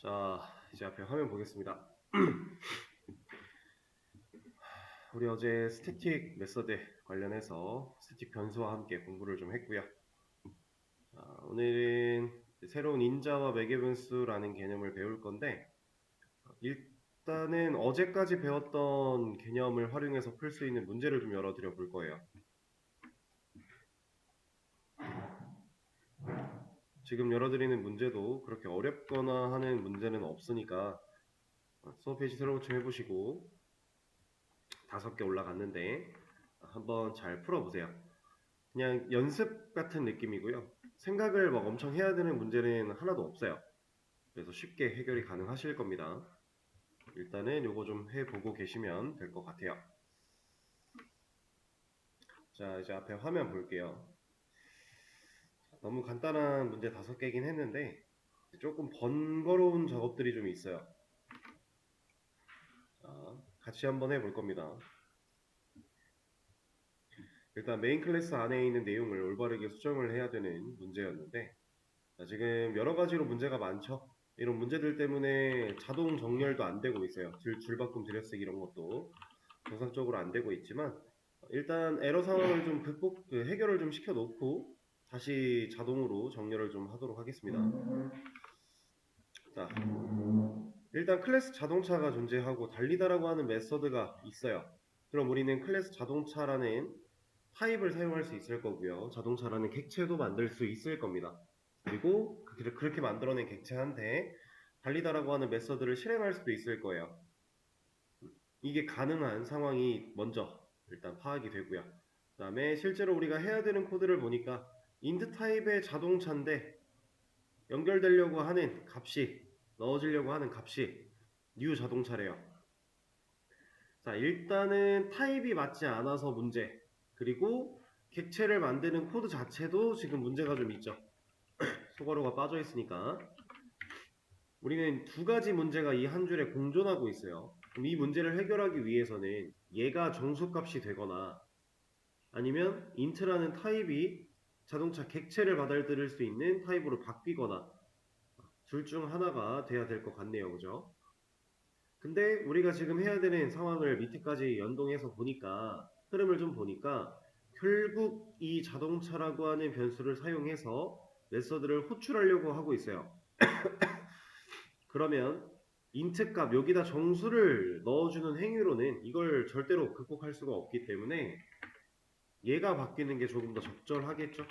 자, 이제 앞에 화면 보겠습니다. 우리 어제 스태틱 메서드 관련해서 스태틱 변수와 함께 공부를 좀 했고요. 자, 오늘은 새로운 인자와 매개분수라는 개념을 배울 건데, 일단은 어제까지 배웠던 개념을 활용해서 풀 수 있는 문제를 좀 열어드려 볼 거예요. 지금 열어드리는 문제도 그렇게 어렵거나 하는 문제는 없으니까 수업 페이지 새로 고침 해보시고 5개 올라갔는데 한번 잘 풀어보세요. 그냥 연습 같은 느낌이고요. 생각을 막 엄청 해야 되는 문제는 하나도 없어요. 그래서 쉽게 해결이 가능하실 겁니다. 일단은 요거 좀 해보고 계시면 될 것 같아요. 자, 이제 앞에 화면 볼게요. 너무 간단한 문제 5개긴 했는데 조금 번거로운 작업들이 좀 있어요. 자, 같이 한번 해볼 겁니다. 일단 메인 클래스 안에 있는 내용을 올바르게 수정을 해야 되는 문제였는데, 자, 지금 여러 가지로 문제가 많죠. 이런 문제들 때문에 자동 정렬도 안 되고 있어요. 줄바꿈 들여쓰기 이런 것도 정상적으로 안 되고 있지만, 일단 에러 상황을 좀 해결을 좀 시켜 놓고 다시 자동으로 정렬을 좀 하도록 하겠습니다. 자, 일단 클래스 자동차가 존재하고 달리다라고 하는 메서드가 있어요. 그럼 우리는 클래스 자동차라는 타입을 사용할 수 있을 거고요. 자동차라는 객체도 만들 수 있을 겁니다. 그리고 그렇게 만들어낸 객체한테 달리다라고 하는 메서드를 실행할 수도 있을 거예요. 이게 가능한 상황이 먼저 일단 파악이 되고요. 그 다음에 실제로 우리가 해야 되는 코드를 보니까 int 타입의 자동차인데 연결되려고 하는 값이 넣어지려고 하는 값이 new 자동차래요. 자, 일단은 타입이 맞지 않아서 문제, 그리고 객체를 만드는 코드 자체도 지금 문제가 좀 있죠. 소괄호가 빠져 있으니까 우리는 두 가지 문제가 이 한 줄에 공존하고 있어요. 그럼 이 문제를 해결하기 위해서는 얘가 정수값이 되거나 아니면 int라는 타입이 자동차 객체를 받아들일 수 있는 타입으로 바뀌거나 둘 중 하나가 돼야 될 것 같네요. 그죠? 근데 우리가 지금 해야 되는 상황을 밑에까지 연동해서 보니까 흐름을 좀 보니까 결국 이 자동차라고 하는 변수를 사용해서 메서드를 호출하려고 하고 있어요. 그러면 int 값 여기다 정수를 넣어주는 행위로는 이걸 절대로 극복할 수가 없기 때문에 얘가 바뀌는 게 조금 더 적절하겠죠.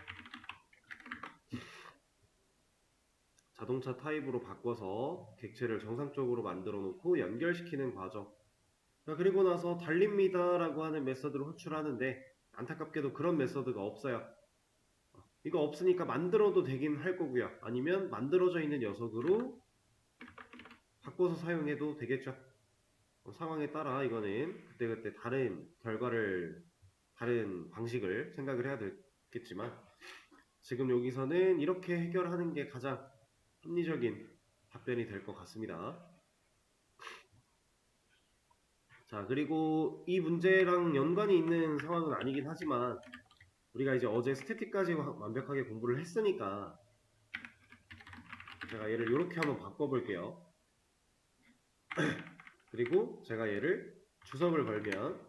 자동차 타입으로 바꿔서 객체를 정상적으로 만들어 놓고 연결시키는 과정. 그리고 나서 달립니다 라고 하는 메서드를 호출하는데 안타깝게도 그런 메서드가 없어요. 이거 없으니까 만들어도 되긴 할 거고요. 아니면 만들어져 있는 녀석으로 바꿔서 사용해도 되겠죠. 상황에 따라 이거는 그때그때 다른 결과를, 다른 방식을 생각을 해야 되겠지만 지금 여기서는 이렇게 해결하는 게 가장 합리적인 답변이 될 것 같습니다. 자, 그리고 이 문제랑 연관이 있는 상황은 아니긴 하지만 우리가 이제 어제 스태틱까지 완벽하게 공부를 했으니까 제가 얘를 이렇게 한번 바꿔볼게요. 그리고 제가 얘를 주석을 걸면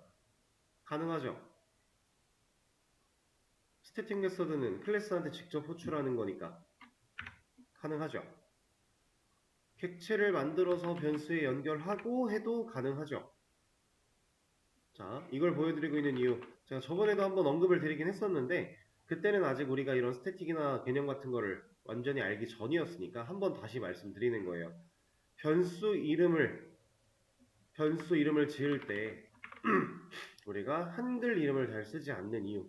가능하죠. 스태틱 메서드는 클래스한테 직접 호출하는 거니까 가능하죠. 객체를 만들어서 변수에 연결하고 해도 가능하죠. 자, 이걸 보여드리고 있는 이유, 제가 저번에도 한번 언급을 드리긴 했었는데 그때는 아직 우리가 이런 스태틱이나 개념 같은 거를 완전히 알기 전이었으니까 한번 다시 말씀드리는 거예요. 변수 이름을 지을 때 우리가 한글 이름을 잘 쓰지 않는 이유,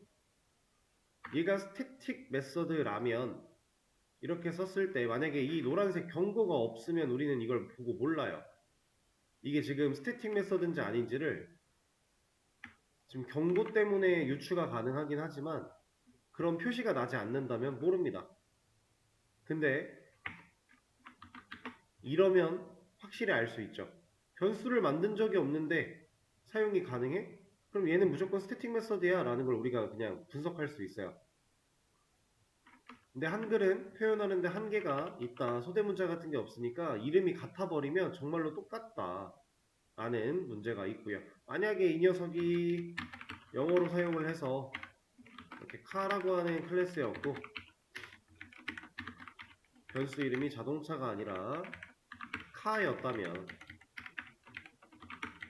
얘가 스태틱 메서드라면 이렇게 썼을 때 만약에 이 노란색 경고가 없으면 우리는 이걸 보고 몰라요. 이게 지금 스태틱 메서드인지 아닌지를 지금 경고 때문에 유추가 가능하긴 하지만 그런 표시가 나지 않는다면 모릅니다. 근데 이러면 확실히 알 수 있죠. 변수를 만든 적이 없는데 사용이 가능해? 그럼 얘는 무조건 스태틱 메서드야 라는 걸 우리가 그냥 분석할 수 있어요. 근데 한글은 표현하는데 한계가 있다. 소대문자 같은 게 없으니까 이름이 같아 버리면 정말로 똑같다 라는 문제가 있고요. 만약에 이 녀석이 영어로 사용을 해서 이렇게 카라고 하는 클래스였고 변수 이름이 자동차가 아니라 카였다면,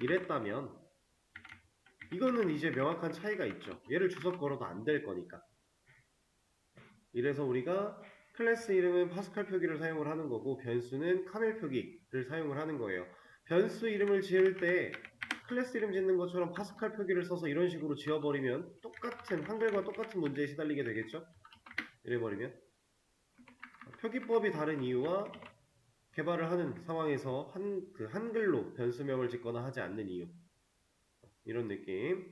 이랬다면 이거는 이제 명확한 차이가 있죠. 얘를 주석 걸어도 안 될 거니까. 이래서 우리가 클래스 이름은 파스칼 표기를 사용을 하는 거고 변수는 카멜 표기를 사용을 하는 거예요. 변수 이름을 지을 때 클래스 이름 짓는 것처럼 파스칼 표기를 써서 이런 식으로 지어버리면 똑같은 한글과 똑같은 문제에 시달리게 되겠죠. 이래버리면 표기법이 다른 이유와 개발을 하는 상황에서 한글로 변수명을 짓거나 하지 않는 이유, 이런 느낌.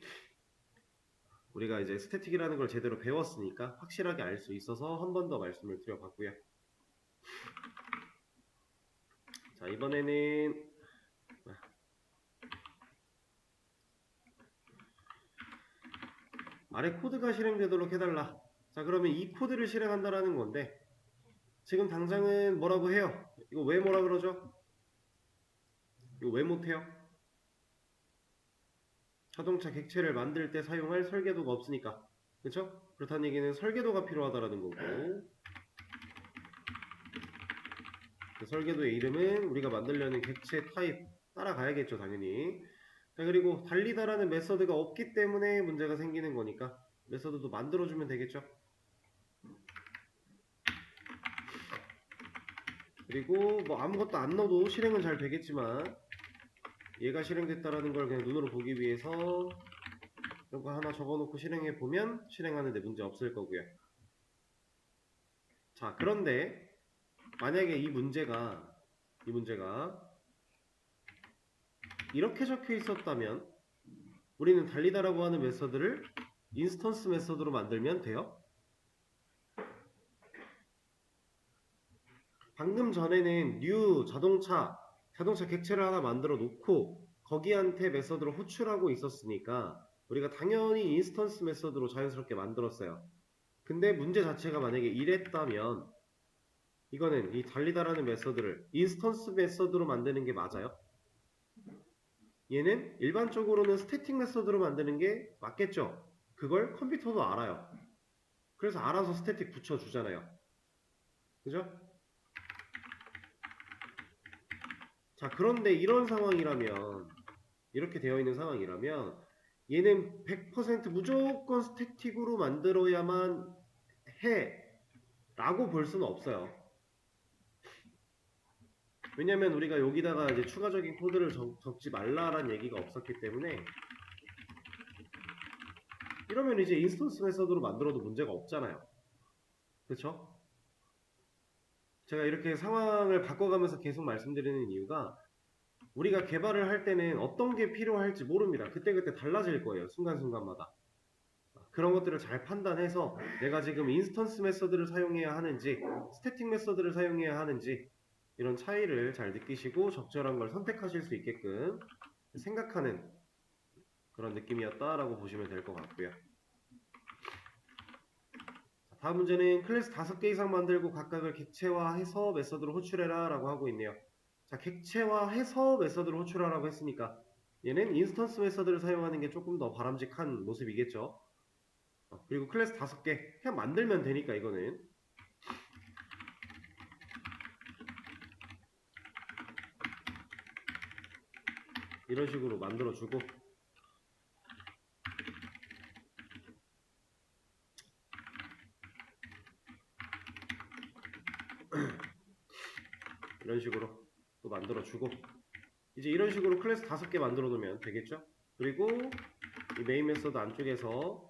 우리가 이제 스태틱이라는 걸 제대로 배웠으니까 확실하게 알 수 있어서 한 번 더 말씀을 드려봤고요. 자, 이번에는 아래 코드가 실행되도록 해달라. 자, 그러면 이 코드를 실행한다라는 건데 지금 당장은 뭐라고 해요? 이거 왜 뭐라 그러죠? 이거 왜 못해요? 자동차 객체를 만들 때 사용할 설계도가 없으니까. 그쵸? 그렇다는 얘기는 설계도가 필요하다라는 거고, 그 설계도의 이름은 우리가 만들려는 객체 타입 따라가야겠죠, 당연히. 자, 그리고 달리다라는 메서드가 없기 때문에 문제가 생기는 거니까 메서드도 만들어주면 되겠죠. 그리고 뭐 아무것도 안 넣어도 실행은 잘 되겠지만 얘가 실행됐다라는 걸 그냥 눈으로 보기 위해서 이런 거 하나 적어놓고 실행해 보면 실행하는데 문제 없을 거고요. 자, 그런데 만약에 이 문제가 이렇게 적혀 있었다면 우리는 달리다라고 하는 메서드를 인스턴스 메서드로 만들면 돼요. 방금 전에는 new 자동차 객체를 하나 만들어 놓고 거기한테 메서드를 호출하고 있었으니까 우리가 당연히 인스턴스 메서드로 자연스럽게 만들었어요. 근데 문제 자체가 만약에 이랬다면 이거는 이 달리다라는 메서드를 인스턴스 메서드로 만드는 게 맞아요. 얘는 일반적으로는 스태틱 메서드로 만드는 게 맞겠죠. 그걸 컴퓨터도 알아요. 그래서 알아서 스태틱 붙여주잖아요. 그죠? 자, 그런데 이런 상황이라면, 이렇게 되어 있는 상황이라면 얘는 100% 무조건 스태틱으로 만들어야만 해 라고 볼 수는 없어요. 왜냐면 우리가 여기다가 이제 추가적인 코드를 적지 말라라는 얘기가 없었기 때문에, 이러면 이제 인스턴스 메서드로 만들어도 문제가 없잖아요. 그쵸? 제가 이렇게 상황을 바꿔가면서 계속 말씀드리는 이유가 우리가 개발을 할 때는 어떤 게 필요할지 모릅니다. 그때그때 달라질 거예요. 순간순간마다. 그런 것들을 잘 판단해서 내가 지금 인스턴스 메서드를 사용해야 하는지 스태틱 메서드를 사용해야 하는지 이런 차이를 잘 느끼시고 적절한 걸 선택하실 수 있게끔 생각하는 그런 느낌이었다라고 보시면 될 것 같고요. 다음 문제는 클래스 5개 이상 만들고 각각을 객체화해서 메서드로 호출해라 라고 하고 있네요. 자, 객체화해서 메서드로 호출하라고 했으니까 얘는 인스턴스 메서드를 사용하는 게 조금 더 바람직한 모습이겠죠. 그리고 클래스 5개 그냥 만들면 되니까 이거는 이런 식으로 만들어주고, 이런 식으로 또 만들어주고, 이제 이런 식으로 클래스 5개 만들어 놓으면 되겠죠. 그리고 이 메인 메서드 안쪽에서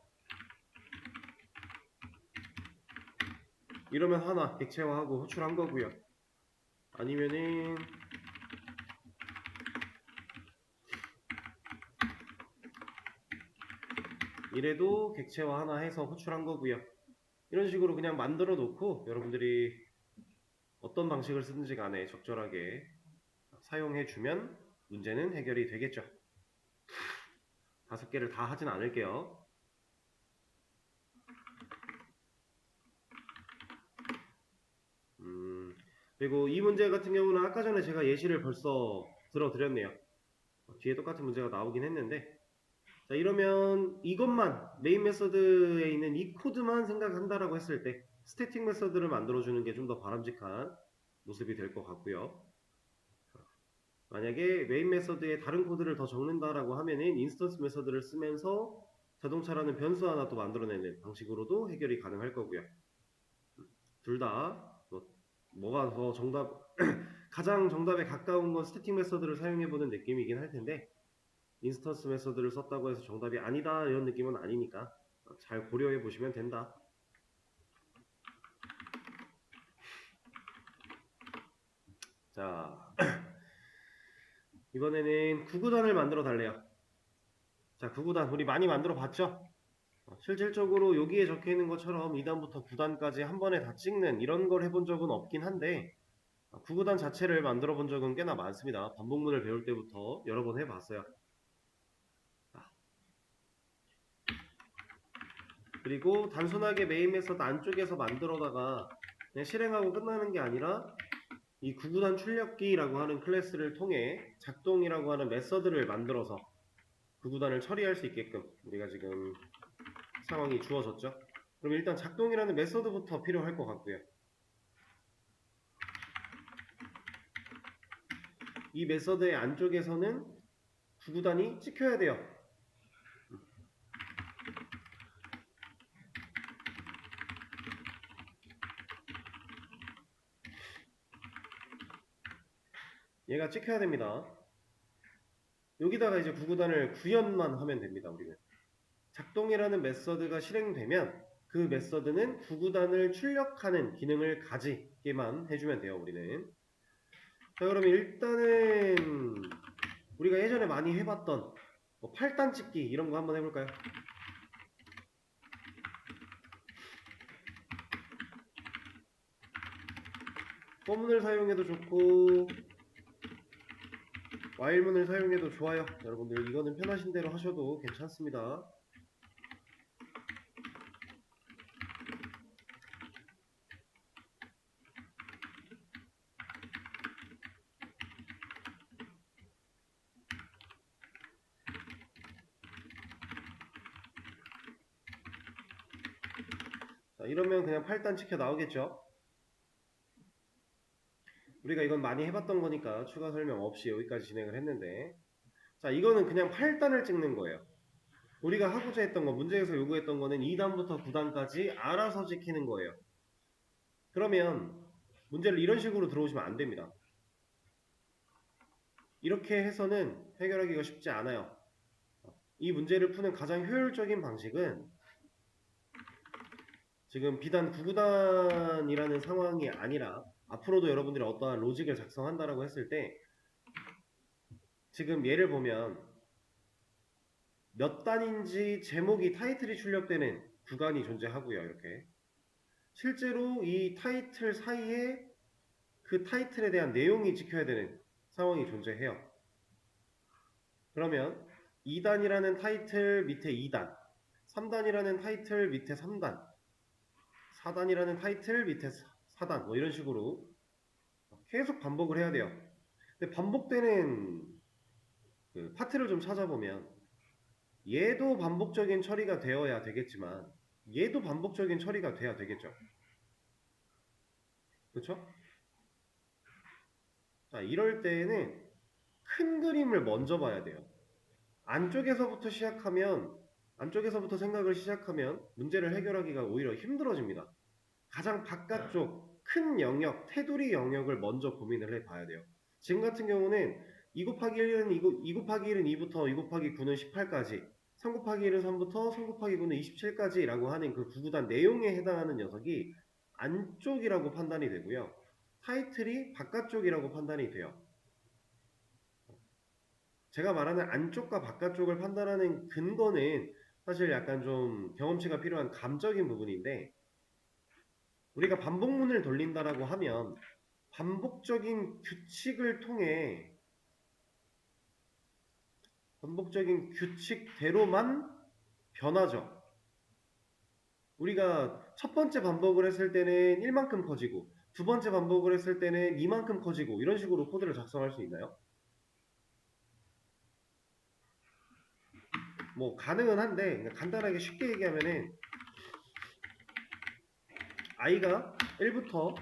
이러면 하나 객체화하고 호출한 거고요. 아니면은 이래도 객체화 하나 해서 호출한 거고요. 이런 식으로 그냥 만들어 놓고 여러분들이 어떤 방식을 쓰든지 간에 적절하게 사용해 주면 문제는 해결이 되겠죠. 5개를 다 하진 않을게요. 그리고 이 문제 같은 경우는 아까 전에 제가 예시를 벌써 들어드렸네요. 뒤에 똑같은 문제가 나오긴 했는데, 자, 이러면 이것만 메인 메서드에 있는 이 코드만 생각한다라고 했을 때 스태틱 메서드를 만들어주는 게 좀 더 바람직한 모습이 될 것 같고요. 만약에 메인 메서드에 다른 코드를 더 적는다라고 하면은 인스턴스 메서드를 쓰면서 자동차라는 변수 하나 또 만들어내는 방식으로도 해결이 가능할 거고요. 둘 다 뭐가 더 정답 가장 정답에 가까운 건 스태틱 메서드를 사용해보는 느낌이긴 할 텐데, 인스턴스 메서드를 썼다고 해서 정답이 아니다 이런 느낌은 아니니까 잘 고려해 보시면 된다. 자, 이번에는 구구단을 만들어 달래요. 자, 구구단 우리 많이 만들어 봤죠? 실질적으로 여기에 적혀 있는 것처럼 2단부터 9단까지 한 번에 다 찍는 이런 걸 해본 적은 없긴 한데, 구구단 자체를 만들어 본 적은 꽤나 많습니다. 반복문을 배울 때부터 여러 번 해봤어요. 그리고 단순하게 메인 메서드 안쪽에서 만들어다가 그냥 실행하고 끝나는 게 아니라 이 구구단 출력기라고 하는 클래스를 통해 작동이라고 하는 메서드를 만들어서 구구단을 처리할 수 있게끔 우리가 지금 상황이 주어졌죠. 그럼 일단 작동이라는 메서드부터 필요할 것 같고요. 이 메서드의 안쪽에서는 구구단이 찍혀야 돼요. 얘가 찍혀야 됩니다. 여기다가 이제 구구단을 구현만 하면 됩니다. 우리는 작동이라는 메서드가 실행되면 그 메서드는 구구단을 출력하는 기능을 가지게만 해주면 돼요. 우리는. 자, 그러면 일단은 우리가 예전에 많이 해봤던 8단 찍기 이런 거 한번 해볼까요? 포문을 사용해도 좋고 while문을 사용해도 좋아요. 여러분들 이거는 편하신 대로 하셔도 괜찮습니다. 자, 이러면 그냥 8단 찍혀 나오겠죠? 우리가 이건 많이 해봤던 거니까 추가 설명 없이 여기까지 진행을 했는데, 자, 이거는 그냥 8단을 찍는 거예요. 우리가 하고자 했던 거, 문제에서 요구했던 거는 2단부터 9단까지 알아서 찍히는 거예요. 그러면 문제를 이런 식으로 들어오시면 안 됩니다. 이렇게 해서는 해결하기가 쉽지 않아요. 이 문제를 푸는 가장 효율적인 방식은 지금 비단 9구단이라는 상황이 아니라 앞으로도 여러분들이 어떠한 로직을 작성한다라고 했을 때 지금 예를 보면 몇 단인지 제목이 타이틀이 출력되는 구간이 존재하고요. 이렇게 실제로 이 타이틀 사이에 그 타이틀에 대한 내용이 찍혀야 되는 상황이 존재해요. 그러면 2단이라는 타이틀 밑에 2단, 3단이라는 타이틀 밑에 3단, 4단이라는 타이틀 밑에 4단 뭐 이런 식으로 계속 반복을 해야 돼요. 근데 반복되는 그 파트를 좀 찾아보면 얘도 반복적인 처리가 되어야 되겠지만 얘도 반복적인 처리가 돼야 되겠죠. 그렇죠? 자, 이럴 때에는 큰 그림을 먼저 봐야 돼요. 안쪽에서부터 생각을 시작하면 문제를 해결하기가 오히려 힘들어집니다. 가장 바깥쪽 큰 영역, 테두리 영역을 먼저 고민을 해봐야 돼요. 지금 같은 경우는 2 곱하기 1은 2 곱하기 1은 2부터 2 곱하기 9는 18까지 3 곱하기 1은 3부터 3 곱하기 9는 27까지 라고 하는 그 구구단 내용에 해당하는 녀석이 안쪽이라고 판단이 되고요. 타이틀이 바깥쪽이라고 판단이 돼요. 제가 말하는 안쪽과 바깥쪽을 판단하는 근거는 사실 약간 좀 경험치가 필요한 감적인 부분인데 우리가 반복문을 돌린다라고 하면 반복적인 규칙대로만 변하죠. 우리가 첫 번째 반복을 했을 때는 1만큼 커지고 두 번째 반복을 했을 때는 이만큼 커지고 이런 식으로 코드를 작성할 수 있나요? 뭐 가능은 한데 그냥 간단하게 쉽게 얘기하면은 i가 1부터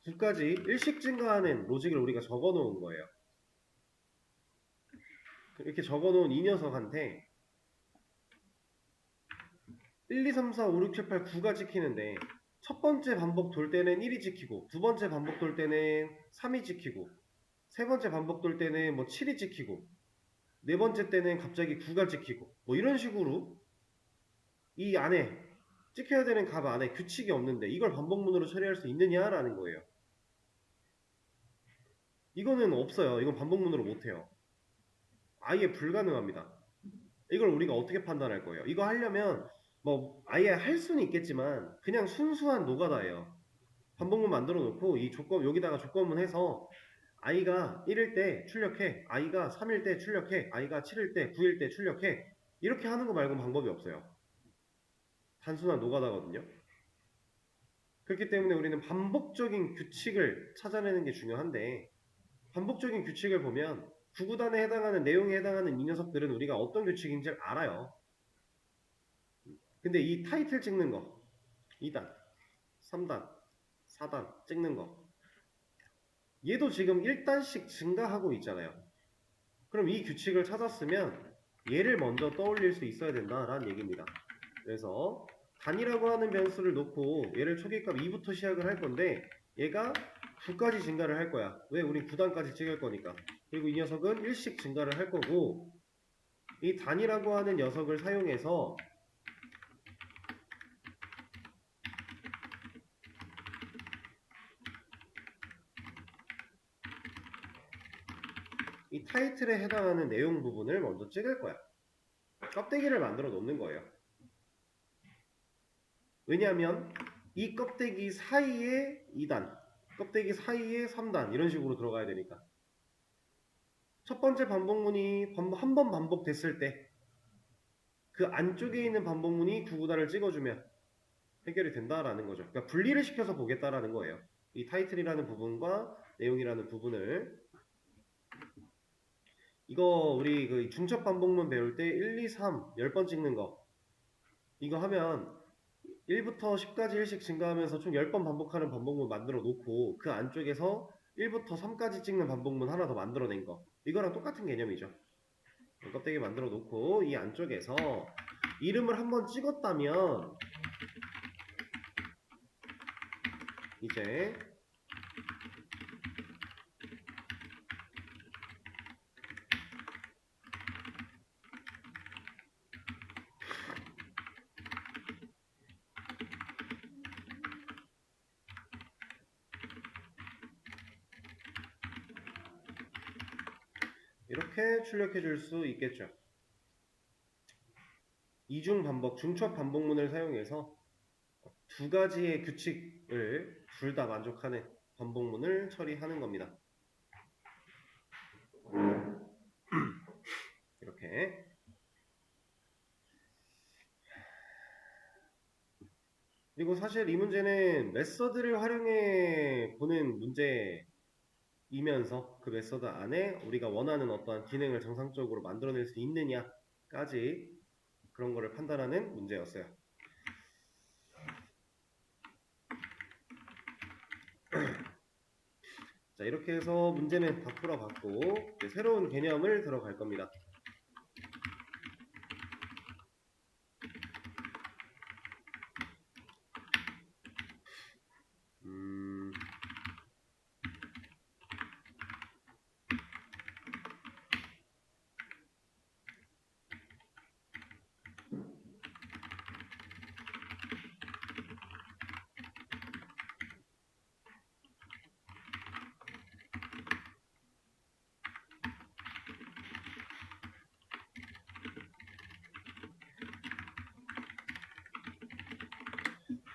9까지 일씩 증가하는 로직을 우리가 적어 놓은 거예요. 이렇게 적어 놓은 이 녀석한테 1, 2, 3, 4, 5, 6, 7, 8, 9가 찍히는데 첫 번째 반복 돌 때는 1이 찍히고 두 번째 반복 돌 때는 3이 찍히고 세 번째 반복 돌 때는 뭐 7이 찍히고 네 번째 때는 갑자기 9가 찍히고 뭐 이런 식으로 이 안에 찍혀야 되는 값 안에 규칙이 없는데 이걸 반복문으로 처리할 수 있느냐라는 거예요. 이거는 없어요. 이건 반복문으로 못해요. 아예 불가능합니다. 이걸 우리가 어떻게 판단할 거예요? 이거 하려면 뭐 아예 할 수는 있겠지만 그냥 순수한 노가다예요. 반복문 만들어 놓고 이 조건 여기다가 조건문 해서 i가 1일 때 출력해, i가 3일 때 출력해, i가 7일 때, 9일 때 출력해 이렇게 하는 거 말고는 방법이 없어요. 단순한 노가다거든요. 그렇기 때문에 우리는 반복적인 규칙을 찾아내는 게 중요한데 반복적인 규칙을 보면 구구단에 해당하는 내용에 해당하는 이 녀석들은 우리가 어떤 규칙인지 알아요. 근데 이 타이틀 찍는 거 2단, 3단, 4단 찍는 거 얘도 지금 1단씩 증가하고 있잖아요. 그럼 이 규칙을 찾았으면 얘를 먼저 떠올릴 수 있어야 된다라는 얘기입니다. 그래서 단이라고 하는 변수를 놓고 얘를 초기값 2부터 시작을 할 건데 얘가 9까지 증가를 할 거야. 왜? 우린 9단까지 찍을 거니까. 그리고 이 녀석은 1씩 증가를 할 거고 이 단이라고 하는 녀석을 사용해서 이 타이틀에 해당하는 내용 부분을 먼저 찍을 거야. 껍데기를 만들어 놓는 거예요. 왜냐하면 이 껍데기 사이에 2단, 껍데기 사이에 3단 이런 식으로 들어가야 되니까. 첫 번째 반복문이 한 번 반복됐을 때 그 안쪽에 있는 반복문이 구구단을 찍어주면 해결이 된다라는 거죠. 그러니까 분리를 시켜서 보겠다라는 거예요. 이 타이틀이라는 부분과 내용이라는 부분을 이거 우리 그 중첩 반복문 배울 때 1, 2, 3 10번 찍는 거 이거 하면 1부터 10까지 1씩 증가하면서 총 10번 반복하는 반복문 만들어 놓고 그 안쪽에서 1부터 3까지 찍는 반복문 하나 더 만들어낸 거 이거랑 똑같은 개념이죠. 껍데기 만들어 놓고 이 안쪽에서 이름을 한번 찍었다면 이제 이렇게 출력해 줄 수 있겠죠. 이중 반복, 중첩 반복문을 사용해서 두 가지의 규칙을 둘 다 만족하는 반복문을 처리하는 겁니다. 이렇게 그리고 사실 이 문제는 메서드를 활용해 보는 문제이면서 그 메서드 안에 우리가 원하는 어떠한 기능을 정상적으로 만들어낼 수 있느냐까지 그런 거를 판단하는 문제였어요. 자, 이렇게 해서 문제는 다 풀어봤고 이제 새로운 개념을 들어갈 겁니다.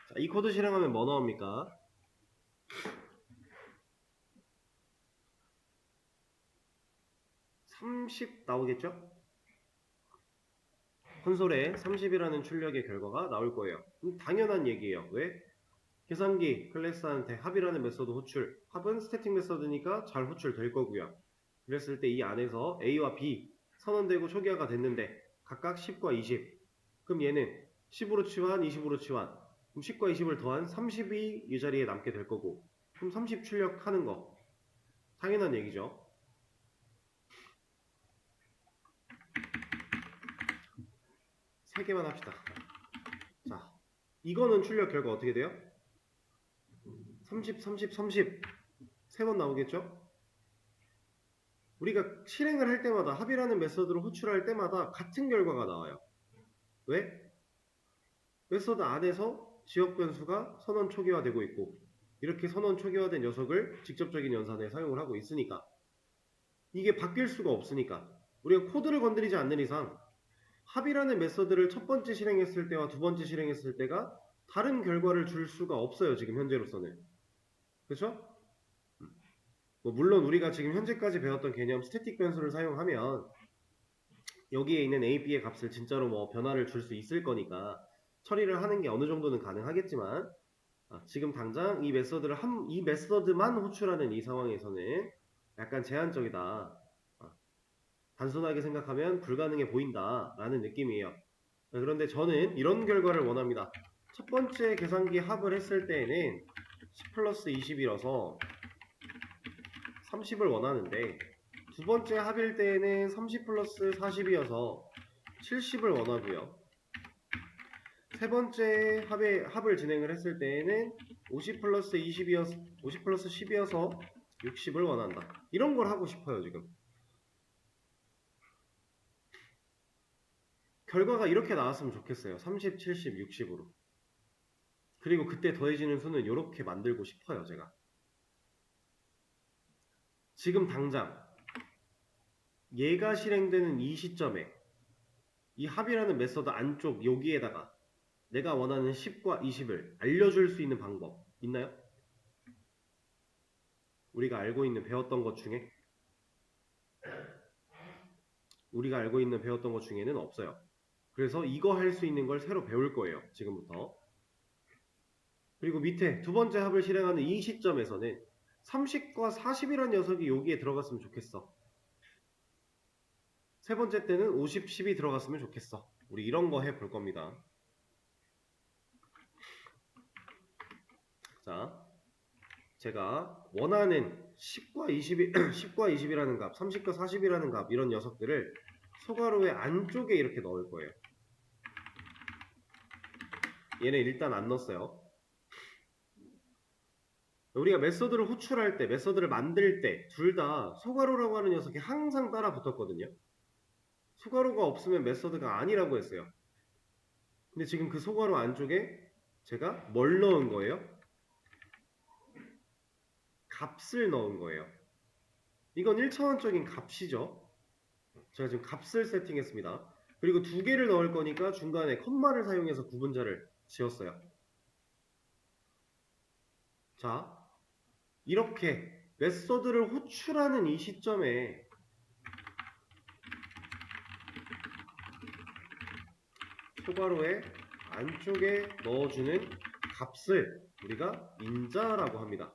자, 이 코드 실행하면 뭐 나옵니까? 30 나오겠죠? 콘솔에 30이라는 출력의 결과가 나올 거예요. 당연한 얘기예요. 왜? 계산기 클래스한테 합이라는 메소드 호출, 합은 스태틱 메소드니까 잘 호출될 거고요. 그랬을 때 이 안에서 A와 B 선언되고 초기화가 됐는데 각각 10과 20. 그럼 얘는 10으로 치환, 20으로 치환. 그럼 10과 20을 더한 30이 이 자리에 남게 될 거고. 그럼 30 출력하는 거. 당연한 얘기죠. 세 개만 합시다. 자, 이거는 출력 결과 어떻게 돼요? 30, 30, 30. 세 번 나오겠죠? 우리가 실행을 할 때마다 합이라는 메소드를 호출할 때마다 같은 결과가 나와요. 왜? 메소드 안에서 지역 변수가 선언 초기화되고 있고 이렇게 선언 초기화된 녀석을 직접적인 연산에 사용을 하고 있으니까 이게 바뀔 수가 없으니까 우리가 코드를 건드리지 않는 이상 합이라는 메소드를 첫 번째 실행했을 때와 두 번째 실행했을 때가 다른 결과를 줄 수가 없어요. 지금 현재로서는. 그렇죠? 뭐 물론 우리가 지금 현재까지 배웠던 개념 스태틱 변수를 사용하면 여기에 있는 A, B의 값을 진짜로 뭐 변화를 줄 수 있을 거니까 처리를 하는 게 어느 정도는 가능하겠지만 지금 당장 이 메서드만 호출하는 이 상황에서는 약간 제한적이다. 단순하게 생각하면 불가능해 보인다 라는 느낌이에요. 그런데 저는 이런 결과를 원합니다. 첫 번째 계산기 합을 했을 때에는 10 플러스 20이라서 30을 원하는데 두 번째 합일 때에는 30 플러스 40이어서 70을 원하고요. 세 번째 합을 진행을 했을 때에는 50 플러스 10이어서 60을 원한다. 이런 걸 하고 싶어요, 지금. 결과가 이렇게 나왔으면 좋겠어요. 30, 70, 60으로. 그리고 그때 더해지는 수는 이렇게 만들고 싶어요, 제가. 지금 당장 얘가 실행되는 이 시점에 이 합이라는 메서드 안쪽 여기에다가 내가 원하는 10과 20을 알려줄 수 있는 방법 있나요? 우리가 알고 있는 배웠던 것 중에는 없어요. 그래서 이거 할 수 있는 걸 새로 배울 거예요. 지금부터. 그리고 밑에 두 번째 합을 실행하는 이 시점에서는 30과 40이라는 녀석이 여기에 들어갔으면 좋겠어. 세 번째 때는 50, 10이 들어갔으면 좋겠어. 우리 이런 거 해볼 겁니다. 자, 제가 원하는 10과 20이라는 값, 30과 40이라는 값 이런 녀석들을 소괄호의 안쪽에 이렇게 넣을 거예요. 얘는 일단 안 넣었어요. 우리가 메서드를 호출할 때, 메서드를 만들 때 둘 다 소괄호라고 하는 녀석이 항상 따라 붙었거든요. 소괄호가 없으면 메서드가 아니라고 했어요. 근데 지금 그 소괄호 안쪽에 제가 뭘 넣은 거예요? 값을 넣은 거예요. 이건 1차원적인 값이죠. 제가 지금 값을 세팅했습니다. 그리고 두 개를 넣을 거니까 중간에 컴마를 사용해서 구분자를 지었어요. 자, 이렇게 메서드를 호출하는 이 시점에 소괄호의 안쪽에 넣어주는 값을 우리가 인자라고 합니다.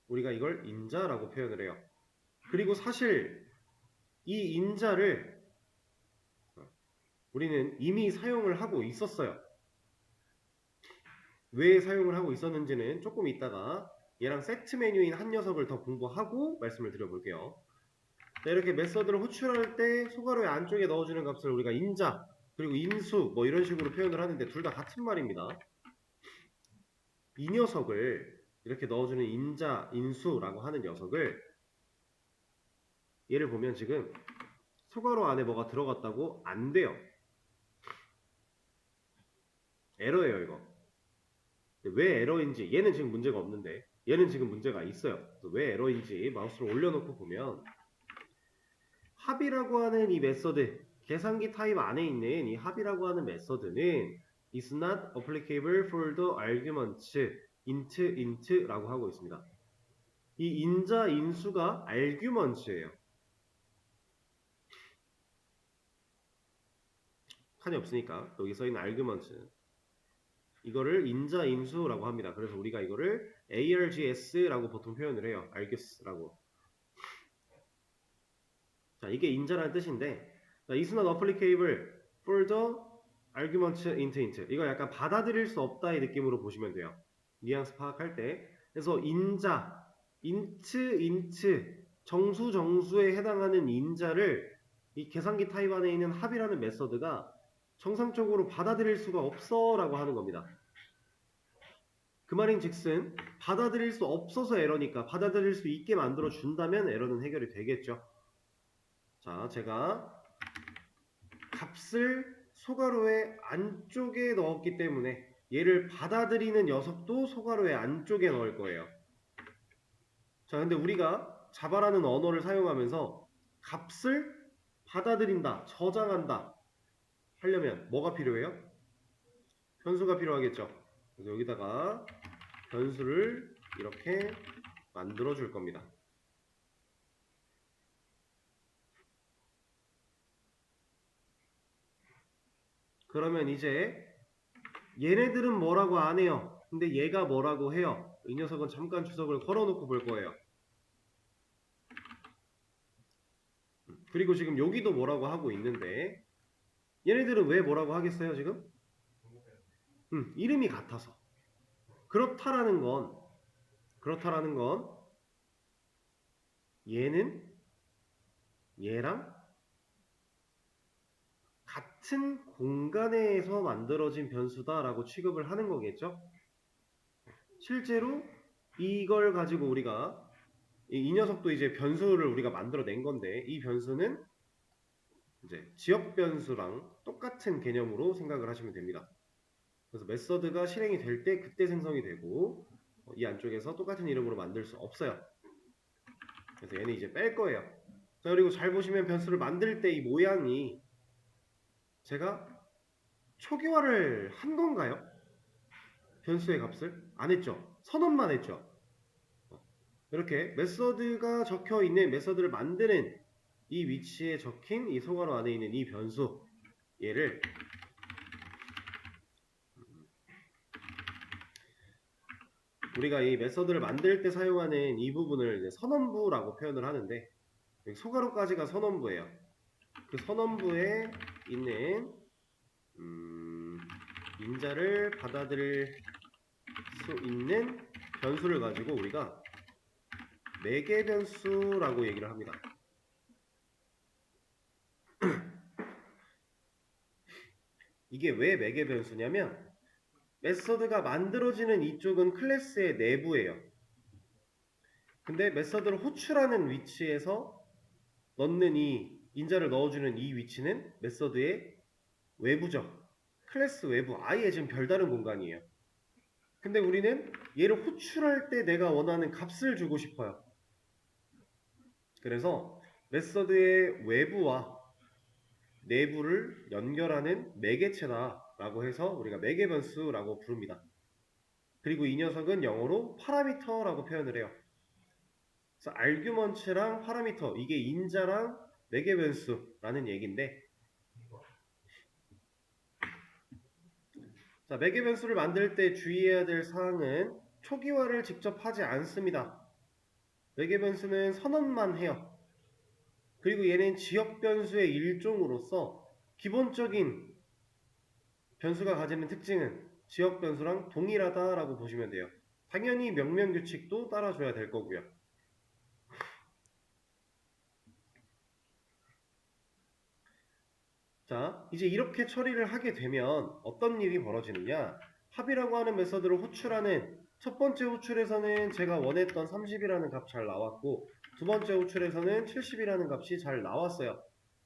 우리가 이걸 인자라고 표현을 해요. 그리고 사실 이 인자를 우리는 이미 사용을 하고 있었어요. 왜 사용을 하고 있었는지는 조금 이따가 얘랑 세트 메뉴인 한 녀석을 더 공부하고 말씀을 드려볼게요. 자, 이렇게 메서드를 호출할 때 소괄호의 안쪽에 넣어주는 값을 우리가 인자 그리고 인수 뭐 이런 식으로 표현을 하는데 둘 다 같은 말입니다. 이 녀석을 이렇게 넣어주는 인자, 인수라고 하는 녀석을 얘를 보면 지금 소괄호 안에 뭐가 들어갔다고 안 돼요. 에러예요 이거. 왜 에러인지 얘는 지금 문제가 없는데 얘는 지금 문제가 있어요. 왜 에러인지 마우스를 올려놓고 보면 합이라고 하는 이 메서드 계산기 타입 안에 있는 이 합이라고 하는 메서드는 is not applicable for the arguments int라고 하고 있습니다. 이 인자 인수가 arguments예요. 칸이 없으니까 여기 써있는 arguments 이거를 인자인수라고 합니다. 그래서 우리가 이거를 args라고 보통 표현을 해요. args라고. 자, 이게 인자라는 뜻인데, 자, is not applicable for the argument int. 이거 약간 받아들일 수 없다의 느낌으로 보시면 돼요. 뉘앙스 파악할 때. 그래서 인자, int, 정수에 해당하는 인자를 이 계산기 타입 안에 있는 합이라는 메서드가 정상적으로 받아들일 수가 없어 라고 하는 겁니다. 그 말인 즉슨 받아들일 수 없어서 에러니까 받아들일 수 있게 만들어 준다면 에러는 해결이 되겠죠. 자, 제가 값을 소괄호의 안쪽에 넣었기 때문에 얘를 받아들이는 녀석도 소괄호의 안쪽에 넣을 거예요. 자, 근데 우리가 자바라는 언어를 사용하면서 값을 받아들인다, 저장한다 하려면 뭐가 필요해요? 변수가 필요하겠죠. 그래서 여기다가 변수를 이렇게 만들어 줄 겁니다. 그러면 이제 얘네들은 뭐라고 안 해요. 근데 얘가 뭐라고 해요. 이 녀석은 잠깐 주석을 걸어놓고 볼 거예요. 그리고 지금 여기도 뭐라고 하고 있는데 얘네들은 왜 뭐라고 하겠어요 지금? 이름이 같아서. 그렇다라는 건 얘는 얘랑 같은 공간에서 만들어진 변수다라고 취급을 하는 거겠죠? 실제로 이걸 가지고 우리가 이 녀석도 이제 변수를 우리가 만들어낸 건데 이 변수는 이제 지역 변수랑 똑같은 개념으로 생각을 하시면 됩니다. 그래서 메서드가 실행이 될 때 그때 생성이 되고 이 안쪽에서 똑같은 이름으로 만들 수 없어요. 그래서 얘는 이제 뺄 거예요. 자, 그리고 잘 보시면 변수를 만들 때 이 모양이 제가 초기화를 한 건가요? 변수의 값을? 안 했죠. 선언만 했죠. 이렇게 메서드가 적혀 있는 메서드를 만드는 이 위치에 적힌 이 소괄호 안에 있는 이 변수 얘를 우리가 이 메서드를 만들 때 사용하는 이 부분을 이제 선언부라고 표현을 하는데 소괄호까지가 선언부예요. 그 선언부에 있는 인자를 받아들일 수 있는 변수를 가지고 우리가 매개 변수라고 얘기를 합니다. 이게 왜 매개 변수냐면 메서드가 만들어지는 이쪽은 클래스의 내부예요. 근데 메서드를 호출하는 위치에서 넣는 이 인자를 넣어주는 이 위치는 메서드의 외부죠. 클래스 외부, 아예 지금 별다른 공간이에요. 근데 우리는 얘를 호출할 때 내가 원하는 값을 주고 싶어요. 그래서 메서드의 외부와 내부를 연결하는 매개체다 라고 해서 우리가 매개 변수라고 부릅니다. 그리고 이 녀석은 영어로 파라미터라고 표현을 해요. 그래서 argument랑 파라미터, 이게 인자랑 매개 변수라는 얘기인데, 자, 매개 변수를 만들 때 주의해야 될 사항은 초기화를 직접 하지 않습니다. 매개 변수는 선언만 해요. 그리고 얘는 지역 변수의 일종으로서 기본적인 변수가 가지는 특징은 지역 변수랑 동일하다라고 보시면 돼요. 당연히 명명 규칙도 따라줘야 될 거고요. 자, 이제 이렇게 처리를 하게 되면 어떤 일이 벌어지느냐? 합이라고 하는 메서드를 호출하는 첫 번째 호출에서는 제가 원했던 30이라는 값 잘 나왔고 두 번째 호출에서는 70이라는 값이 잘 나왔어요.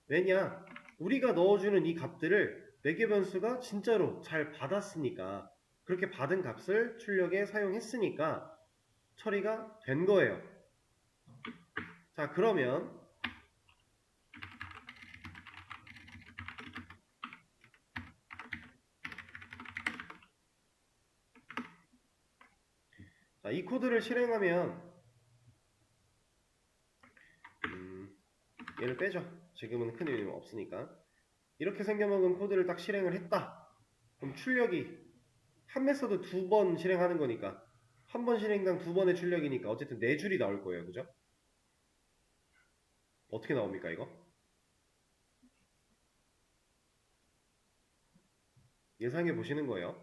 왜냐? 우리가 넣어주는 이 값들을 매개 변수가 진짜로 잘 받았으니까 그렇게 받은 값을 출력에 사용했으니까 처리가 된 거예요. 자, 그러면 자, 이 코드를 실행하면 얘를 빼죠. 지금은 큰 의미 없으니까. 이렇게 생겨먹은 코드를 딱 실행을 했다. 그럼 출력이 한 메서드 2번 실행하는 거니까 한 번 실행당 2번의 출력이니까 어쨌든 4줄이 나올 거예요. 그죠? 어떻게 나옵니까 이거? 예상해 보시는 거예요.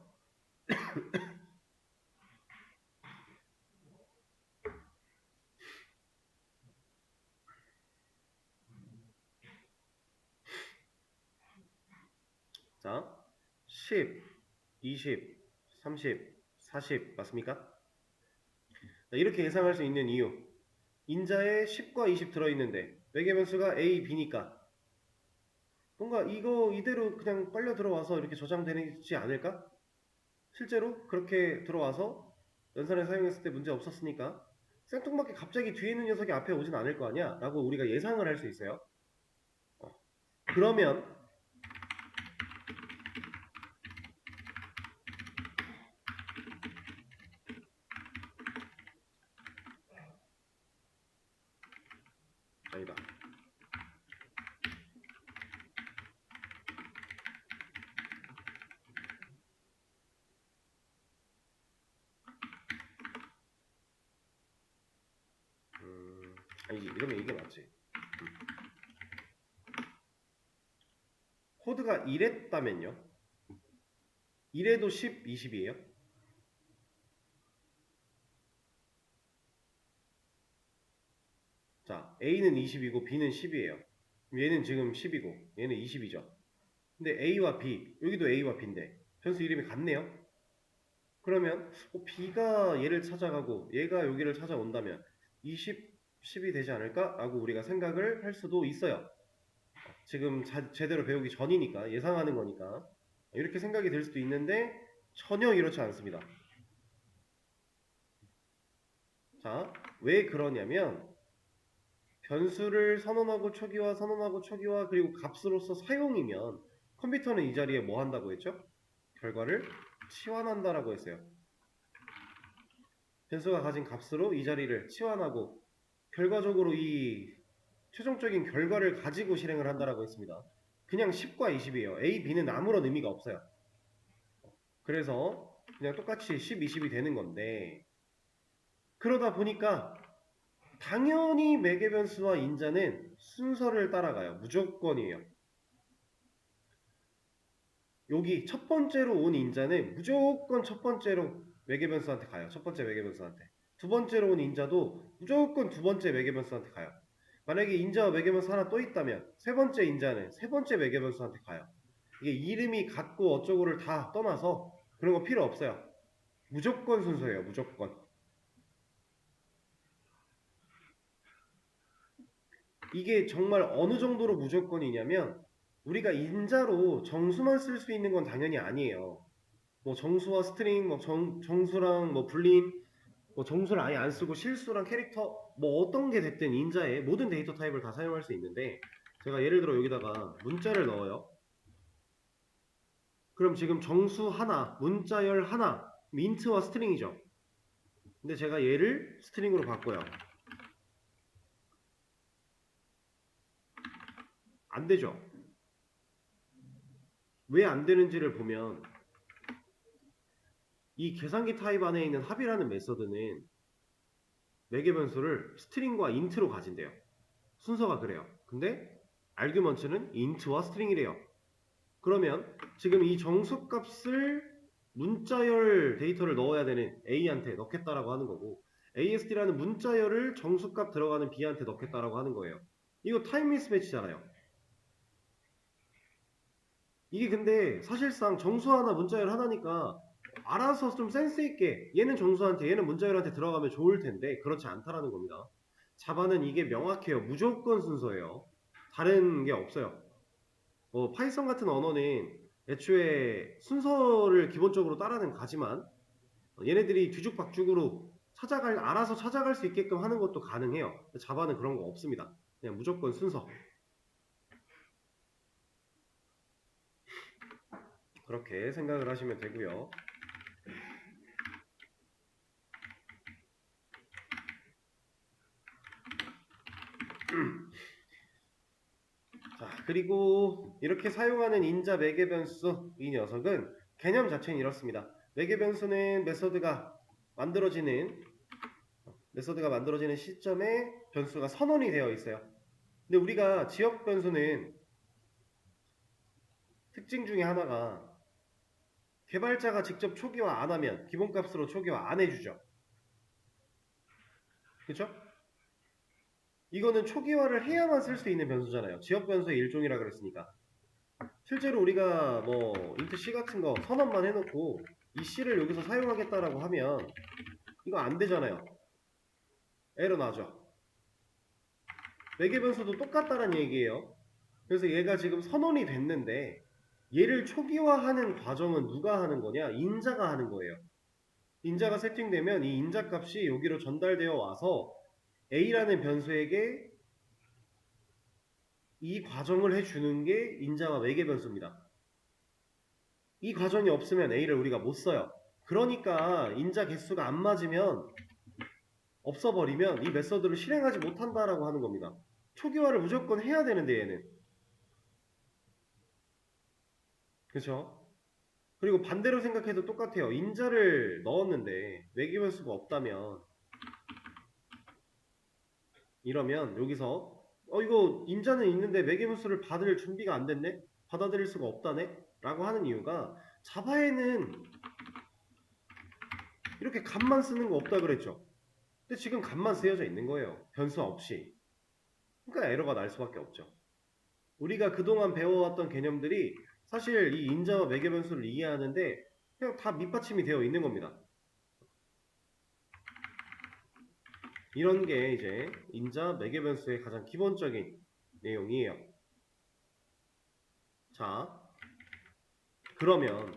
자, 10, 20, 30, 40 맞습니까? 자, 이렇게 예상할 수 있는 이유. 인자에 10과 20 들어있는데 매개 변수가 A, B니까 뭔가 이거 이대로 그냥 빨려 들어와서 이렇게 저장되지 않을까? 실제로 그렇게 들어와서 연산을 사용했을 때 문제 없었으니까 생뚱맞게 갑자기 뒤에 있는 녀석이 앞에 오진 않을 거 아니야? 라고 우리가 예상을 할 수 있어요. 그러면 아니다. 아니지, 이러면 이게 맞지. 코드가 이랬다면요? 이래도 10, 20이에요? 자, A는 20이고 B는 10이에요. 얘는 지금 10이고 얘는 20이죠. 근데 A와 B, 여기도 A와 B인데 변수 이름이 같네요. 그러면 B가 얘를 찾아가고 얘가 여기를 찾아온다면 20, 10이 되지 않을까? 라고 우리가 생각을 할 수도 있어요. 지금 제대로 배우기 전이니까 예상하는 거니까 이렇게 생각이 될 수도 있는데 전혀 이렇지 않습니다. 자, 왜 그러냐면 변수를 선언하고 초기화, 선언하고 초기화, 그리고 값으로서 사용이면 컴퓨터는 이 자리에 뭐 한다고 했죠? 결과를 치환한다라고 했어요. 변수가 가진 값으로 이 자리를 치환하고 결과적으로 이 최종적인 결과를 가지고 실행을 한다라고 했습니다. 그냥 10과 20이에요. A, B는 아무런 의미가 없어요. 그래서 그냥 똑같이 10, 20이 되는 건데 그러다 보니까 당연히 매개변수와 인자는 순서를 따라가요. 무조건이에요. 여기 첫 번째로 온 인자는 무조건 첫 번째로 매개변수한테 가요. 첫 번째 매개변수한테. 두 번째로 온 인자도 무조건 두 번째 매개변수한테 가요. 만약에 인자와 매개변수 하나 또 있다면 세 번째 인자는 세 번째 매개변수한테 가요. 이게 이름이 같고 어쩌고를 다 떠나서 그런 거 필요 없어요. 무조건 순서예요. 무조건. 이게 정말 어느 정도로 무조건이냐면 우리가 인자로 정수만 쓸 수 있는 건 당연히 아니에요. 뭐 정수와 스트링, 뭐 정수랑 뭐 불림, 뭐 정수를 아예 안 쓰고 실수랑 캐릭터, 뭐 어떤 게 됐든 인자에 모든 데이터 타입을 다 사용할 수 있는데 제가 예를 들어 여기다가 문자를 넣어요. 그럼 지금 정수 하나, 문자열 하나, 인트와 스트링이죠. 근데 제가 얘를 스트링으로 바꿔요. 안 되죠. 왜 안 되는지를 보면 이 계산기 타입 안에 있는 합이라는 메서드는 매개 변수를 스트링과 인트로 가진대요. 순서가 그래요. 근데 아규먼트는 인트와 스트링이래요. 그러면 지금 이 정수값을 문자열 데이터를 넣어야 되는 A한테 넣겠다라고 하는 거고 ASD라는 문자열을 정수값 들어가는 B한테 넣겠다라고 하는 거예요. 이거 타임 미스매치잖아요. 이게 근데 사실상 정수 하나 문자열 하나니까 알아서 좀 센스 있게 얘는 정수한테 얘는 문자열한테 들어가면 좋을 텐데 그렇지 않다라는 겁니다. 자바는 이게 명확해요. 무조건 순서예요. 다른 게 없어요. 파이썬 같은 언어는 애초에 순서를 기본적으로 따라는 가지만 얘네들이 뒤죽박죽으로 알아서 찾아갈 수 있게끔 하는 것도 가능해요. 자바는 그런 거 없습니다. 그냥 무조건 순서. 그렇게 생각을 하시면 되고요. 자, 그리고 이렇게 사용하는 인자 매개 변수 이 녀석은 개념 자체는 이렇습니다. 매개 변수는 메서드가 만들어지는 시점에 변수가 선언이 되어 있어요. 근데 우리가 지역 변수는 특징 중에 하나가 개발자가 직접 초기화 안 하면 기본값으로 초기화 안 해주죠. 그쵸? 이거는 초기화를 해야만 쓸 수 있는 변수잖아요. 지역 변수의 일종이라 그랬으니까. 실제로 우리가 뭐 int c 같은 거 선언만 해놓고 이 c를 여기서 사용하겠다라고 하면 이거 안 되잖아요. 에러 나죠. 매개 변수도 똑같다는 얘기예요. 그래서 얘가 지금 선언이 됐는데 얘를 초기화하는 과정은 누가 하는 거냐? 인자가 하는 거예요. 인자가 세팅되면 이 인자 값이 여기로 전달되어 와서 A라는 변수에게 이 과정을 해주는 게 인자와 매개 변수입니다. 이 과정이 없으면 A를 우리가 못 써요. 그러니까 인자 개수가 안 맞으면 없어버리면 이 메서드를 실행하지 못한다라고 하는 겁니다. 초기화를 무조건 해야 되는데 얘는. 그렇죠? 그리고 반대로 생각해도 똑같아요. 인자를 넣었는데 매개 변수가 없다면 이러면 여기서 이거 인자는 있는데 매개 변수를 받을 준비가 안 됐네? 받아들일 수가 없다네? 라고 하는 이유가 자바에는 이렇게 값만 쓰는 거 없다 그랬죠. 근데 지금 값만 쓰여져 있는 거예요. 변수 없이. 그러니까 에러가 날 수밖에 없죠. 우리가 그동안 배워왔던 개념들이 사실 이 인자와 매개 변수를 이해하는데 그냥 다 밑받침이 되어 있는 겁니다. 이런 게 이제 인자 매개 변수의 가장 기본적인 내용이에요. 자, 그러면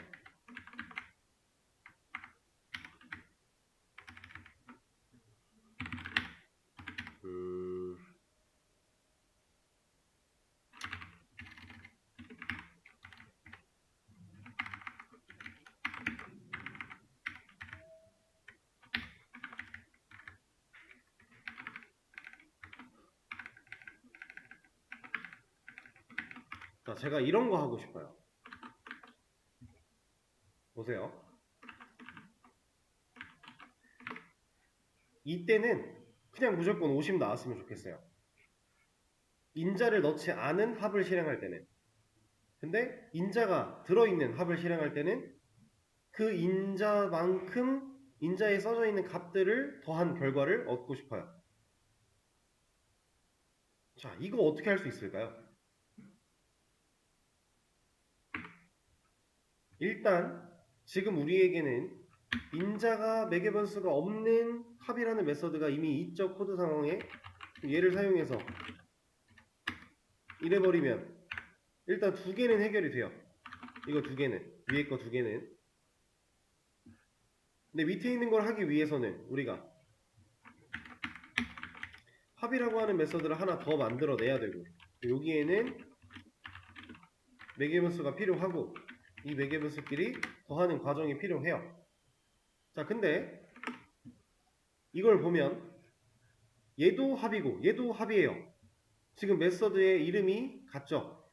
자, 제가 이런 거 하고 싶어요. 보세요. 이때는 그냥 무조건 50 나왔으면 좋겠어요. 인자를 넣지 않은 합을 실행할 때는. 근데 인자가 들어있는 합을 실행할 때는 그 인자만큼 인자에 써져 있는 값들을 더한 결과를 얻고 싶어요. 자, 이거 어떻게 할 수 있을까요? 일단 지금 우리에게는 인자가 매개 변수가 없는 합이라는 메서드가 이미 있죠. 코드 상황에. 얘를 사용해서 이래버리면 일단 두 개는 해결이 돼요. 이거 두 개는, 위에 거 두 개는. 근데 밑에 있는 걸 하기 위해서는 우리가 합이라고 하는 메서드를 하나 더 만들어내야 되고, 여기에는 매개 변수가 필요하고 이 매개 변수끼리 더하는 과정이 필요해요. 자, 근데 이걸 보면 얘도 합이고 얘도 합이에요. 지금 메서드의 이름이 같죠?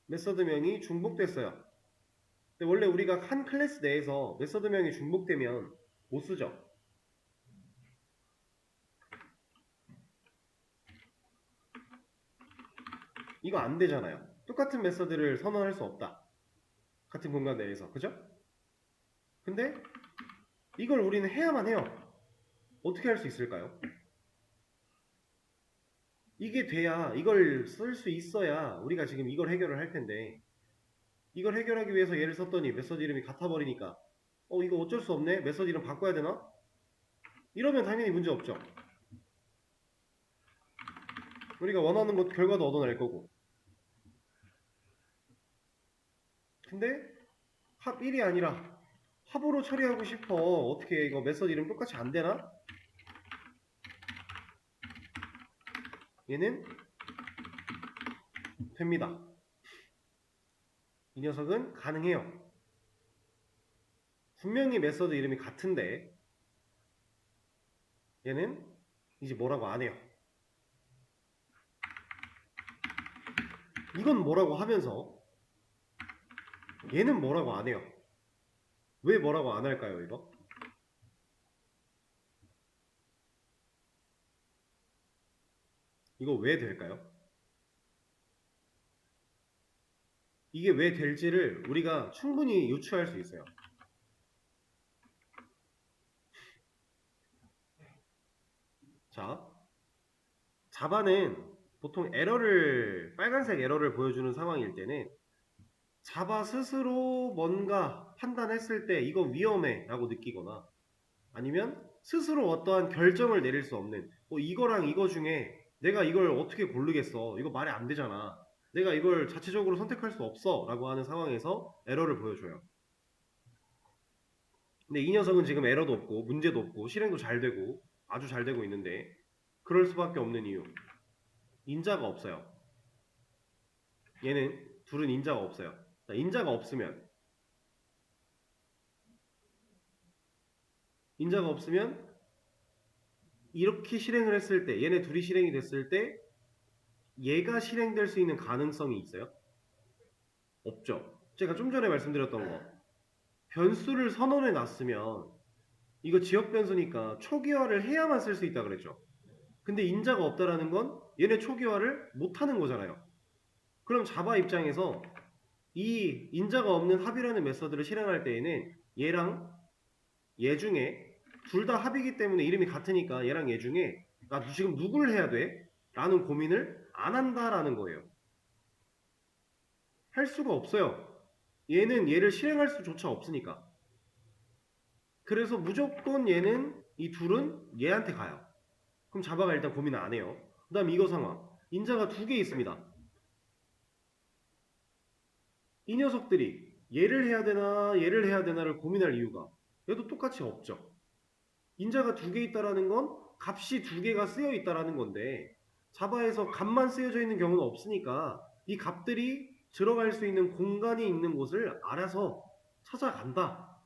메서드명이 중복됐어요. 근데 원래 우리가 한 클래스 내에서 메서드명이 중복되면 못 쓰죠. 이거 안 되잖아요. 똑같은 메서드를 선언할 수 없다. 같은 공간 내에서. 그죠? 근데 이걸 우리는 해야만 해요. 어떻게 할 수 있을까요? 이게 돼야, 이걸 쓸 수 있어야 우리가 지금 이걸 해결을 할 텐데, 이걸 해결하기 위해서 얘를 썼더니 메서드 이름이 같아버리니까 이거 어쩔 수 없네? 메서드 이름 바꿔야 되나? 이러면 당연히 문제 없죠. 우리가 원하는 것 결과도 얻어낼 거고. 근데 합 1이 아니라 합으로 처리하고 싶어. 어떻게 이거 메서드 이름 똑같이 안 되나? 얘는 됩니다. 이 녀석은 가능해요. 분명히 메서드 이름이 같은데 얘는 이제 뭐라고 안 해요. 이건 뭐라고 하면서 얘는 뭐라고 안 해요. 왜 뭐라고 안 할까요, 이거? 이거 왜 될까요? 이게 왜 될지를 우리가 충분히 유추할 수 있어요. 자, 자바는 보통 빨간색 에러를 보여주는 상황일 때는 자바 스스로 뭔가 판단했을 때 이거 위험해 라고 느끼거나 아니면 스스로 어떠한 결정을 내릴 수 없는 이거랑 이거 중에 내가 이걸 어떻게 고르겠어, 이거 말이 안 되잖아, 내가 이걸 자체적으로 선택할 수 없어 라고 하는 상황에서 에러를 보여줘요. 근데 이 녀석은 지금 에러도 없고 문제도 없고 실행도 잘 되고 아주 잘 되고 있는데 그럴 수밖에 없는 이유, 인자가 없어요. 얘는 둘은 인자가 없어요. 자, 인자가 없으면 이렇게 실행을 했을 때, 얘네 둘이 실행이 됐을 때 얘가 실행될 수 있는 가능성이 있어요? 없죠. 제가 좀 전에 말씀드렸던 거, 변수를 선언해 놨으면 이거 지역 변수니까 초기화를 해야만 쓸 수 있다 그랬죠. 근데 인자가 없다라는 건 얘네 초기화를 못하는 거잖아요. 그럼 자바 입장에서 이 인자가 없는 합이라는 메서드를 실행할 때에는 얘랑 얘 중에 둘 다 합이기 때문에 이름이 같으니까 얘랑 얘 중에 나 지금 누굴 해야 돼? 라는 고민을 안 한다라는 거예요. 할 수가 없어요. 얘는 얘를 실행할 수조차 없으니까. 그래서 무조건 얘는, 이 둘은 얘한테 가요. 그럼 자바가 일단 고민을 안 해요. 그 다음 이거 상황. 인자가 두 개 있습니다. 이 녀석들이 얘를 해야 되나 얘를 해야 되나를 고민할 이유가 얘도 똑같이 없죠. 인자가 두 개 있다라는 건 값이 두 개가 쓰여 있다라는 건데 자바에서 값만 쓰여져 있는 경우는 없으니까 이 값들이 들어갈 수 있는 공간이 있는 곳을 알아서 찾아간다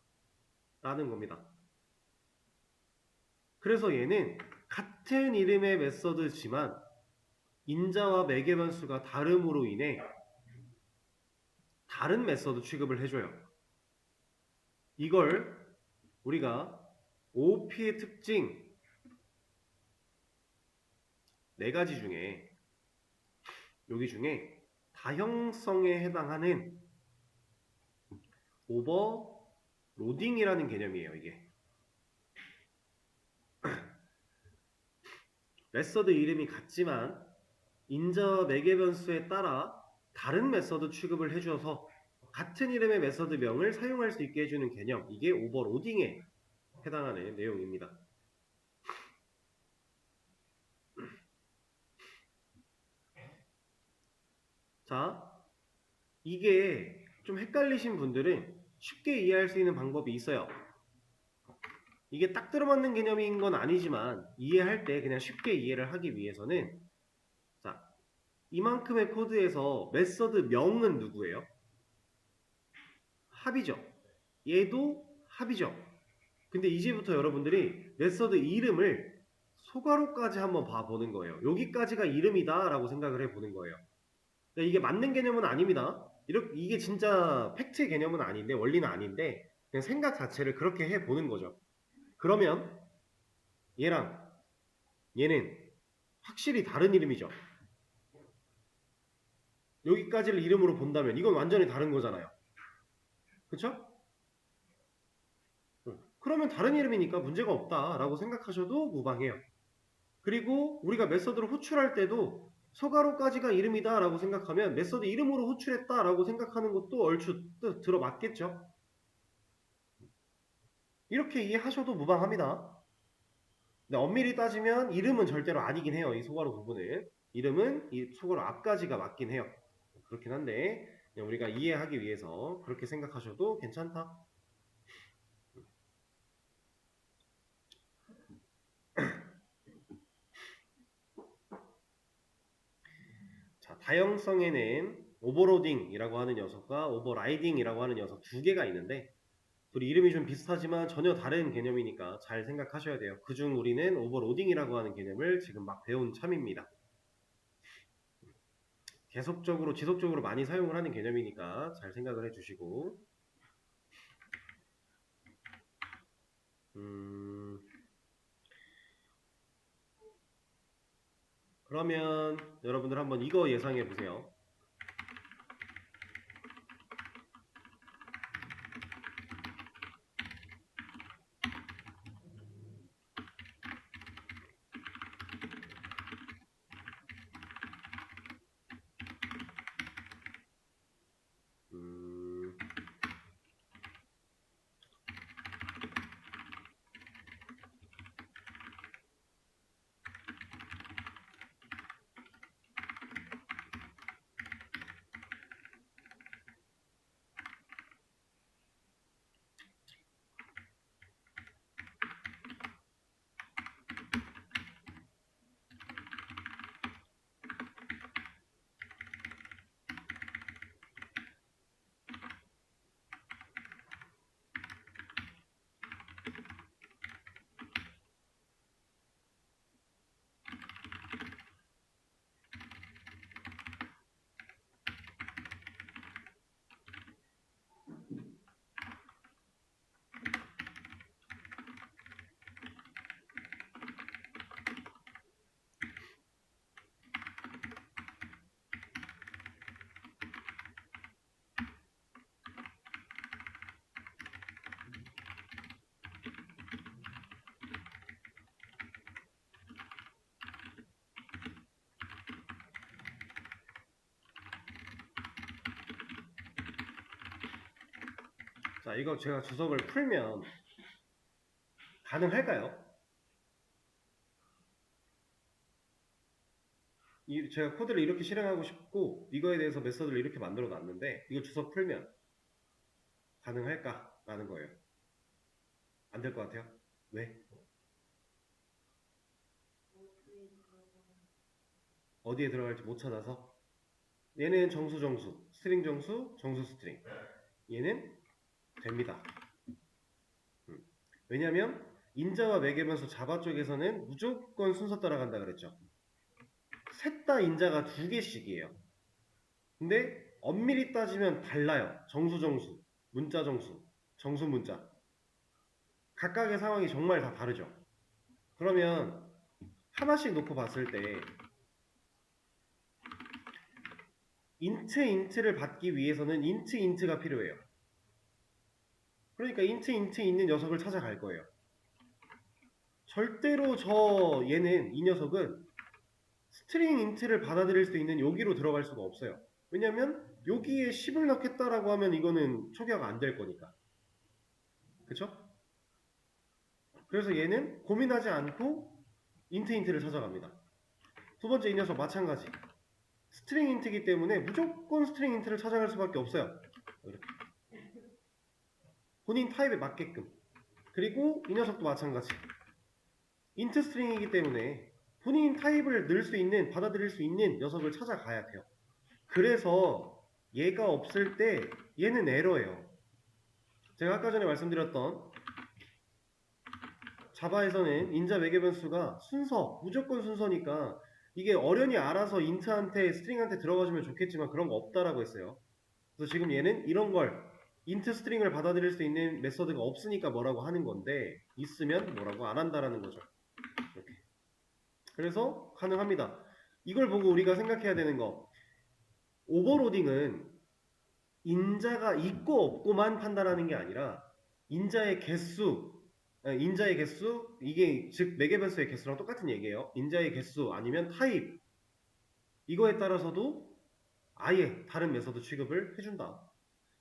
라는 겁니다. 그래서 얘는 같은 이름의 메서드지만 인자와 매개 변수가 다름으로 인해 다른 메서드 취급을 해줘요. 이걸 우리가 OOP의 특징 4가지 중에 여기 중에 다형성에 해당하는 오버로딩이라는 개념이에요. 이게 메서드 이름이 같지만 인자와 매개 변수에 따라 다른 메서드 취급을 해주어서 같은 이름의 메서드명을 사용할 수 있게 해주는 개념, 이게 오버로딩에 해당하는 내용입니다. 자, 이게 좀 헷갈리신 분들은 쉽게 이해할 수 있는 방법이 있어요. 이게 딱 들어맞는 개념인 건 아니지만 이해할 때 그냥 쉽게 이해를 하기 위해서는, 자, 이만큼의 코드에서 메서드 명은 누구예요? 합이죠. 얘도 합이죠. 근데 이제부터 여러분들이 메서드 이름을 소괄호까지 한번 봐보는 거예요. 여기까지가 이름이다 라고 생각을 해보는 거예요. 그러니까 이게 맞는 개념은 아닙니다. 이게 진짜 팩트의 개념은 아닌데, 원리는 아닌데 그냥 생각 자체를 그렇게 해보는 거죠. 그러면 얘랑 얘는 확실히 다른 이름이죠. 여기까지를 이름으로 본다면 이건 완전히 다른 거잖아요. 그쵸? 그러면 다른 이름이니까 문제가 없다라고 생각하셔도 무방해요. 그리고 우리가 메서드를 호출할 때도 소괄호까지가 이름이다 라고 생각하면 메서드 이름으로 호출했다 라고 생각하는 것도 얼추 들어맞겠죠. 이렇게 이해하셔도 무방합니다. 근데 엄밀히 따지면 이름은 절대로 아니긴 해요. 이 소괄호 부분은. 이름은 이 소괄호 앞까지가 맞긴 해요. 그렇긴 한데 우리가 이해하기 위해서 그렇게 생각하셔도 괜찮다. 자, 다형성에는 오버로딩이라고 하는 녀석과 오버라이딩이라고 하는 녀석 두 개가 있는데 둘이 이름이 좀 비슷하지만 전혀 다른 개념이니까 잘 생각하셔야 돼요. 그중 우리는 오버로딩이라고 하는 개념을 지금 막 배운 참입니다. 계속적으로 지속적으로 많이 사용을 하는 개념이니까 잘 생각을 해주시고 그러면 여러분들 한번 이거 예상해 보세요. 자, 이거 제가 주석을 풀면 가능할까요? 제가 코드를 이렇게 실행하고 싶고 이거에 대해서 메서드를 이렇게 만들어 놨는데 이거 주석 풀면 가능할까? 라는 거예요. 안 될 것 같아요? 왜? 어디에 들어갈지 못 찾아서? 얘는 정수 정수, 스트링 정수, 정수 스트링. 얘는 됩니다. 왜냐면 인자와 매개변수 자바 쪽에서는 무조건 순서 따라간다 그랬죠. 셋 다 인자가 두 개씩이에요. 근데 엄밀히 따지면 달라요. 정수 정수, 문자 정수, 정수 문자. 각각의 상황이 정말 다 다르죠. 그러면 하나씩 놓고 봤을 때 인트를 받기 위해서는 인트가 필요해요. 그러니까 인트 있는 녀석을 찾아갈 거예요. 절대로 얘는 이 녀석은 스트링 인트를 받아들일 수 있는 여기로 들어갈 수가 없어요. 왜냐면 여기에 10을 넣겠다라고 하면 이거는 초기화가 안 될 거니까. 그쵸? 그래서 얘는 고민하지 않고 인트를 찾아갑니다. 두 번째 이 녀석 마찬가지. 스트링 인트이기 때문에 무조건 스트링 인트를 찾아갈 수밖에 없어요. 이렇게. 본인 타입에 맞게끔. 그리고 이 녀석도 마찬가지. 인트 스트링이기 때문에 본인 타입을 넣을 수 있는, 받아들일 수 있는 녀석을 찾아가야 돼요. 그래서 얘가 없을 때 얘는 에러예요. 제가 아까 전에 말씀드렸던 자바에서는 인자 매개변수가 무조건 순서니까 이게 어련히 알아서 인트한테 스트링한테 들어가주면 좋겠지만 그런 거 없다라고 했어요. 그래서 지금 얘는 이런 걸 인트 스트링을 받아들일 수 있는 메서드가 없으니까 뭐라고 하는 건데 있으면 뭐라고 안 한다라는 거죠. 이렇게. 그래서 가능합니다. 이걸 보고 우리가 생각해야 되는 거, 오버로딩은 인자가 있고 없고만 판단하는 게 아니라 인자의 개수, 이게 즉 매개변수의 개수랑 똑같은 얘기예요. 인자의 개수 아니면 타입, 이거에 따라서도 아예 다른 메서드 취급을 해준다.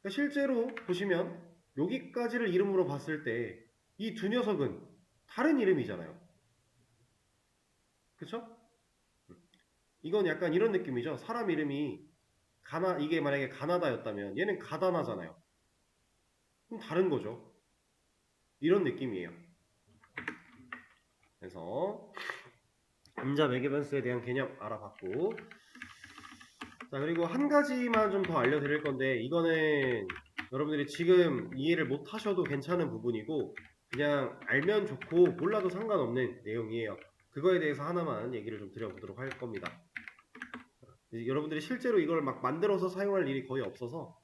그러니까 실제로 보시면 여기까지를 이름으로 봤을 때 이 두 녀석은 다른 이름이잖아요. 그쵸? 이건 약간 이런 느낌이죠. 사람 이름이 이게 만약에 가나다였다면 얘는 가다나잖아요. 그럼 다른 거죠. 이런 느낌이에요. 그래서 인자 매개변수에 대한 개념 알아봤고, 자, 그리고 한 가지만 좀 더 알려드릴 건데 이거는 여러분들이 지금 이해를 못 하셔도 괜찮은 부분이고 그냥 알면 좋고 몰라도 상관없는 내용이에요. 그거에 대해서 하나만 얘기를 좀 드려보도록 할 겁니다. 여러분들이 실제로 이걸 막 만들어서 사용할 일이 거의 없어서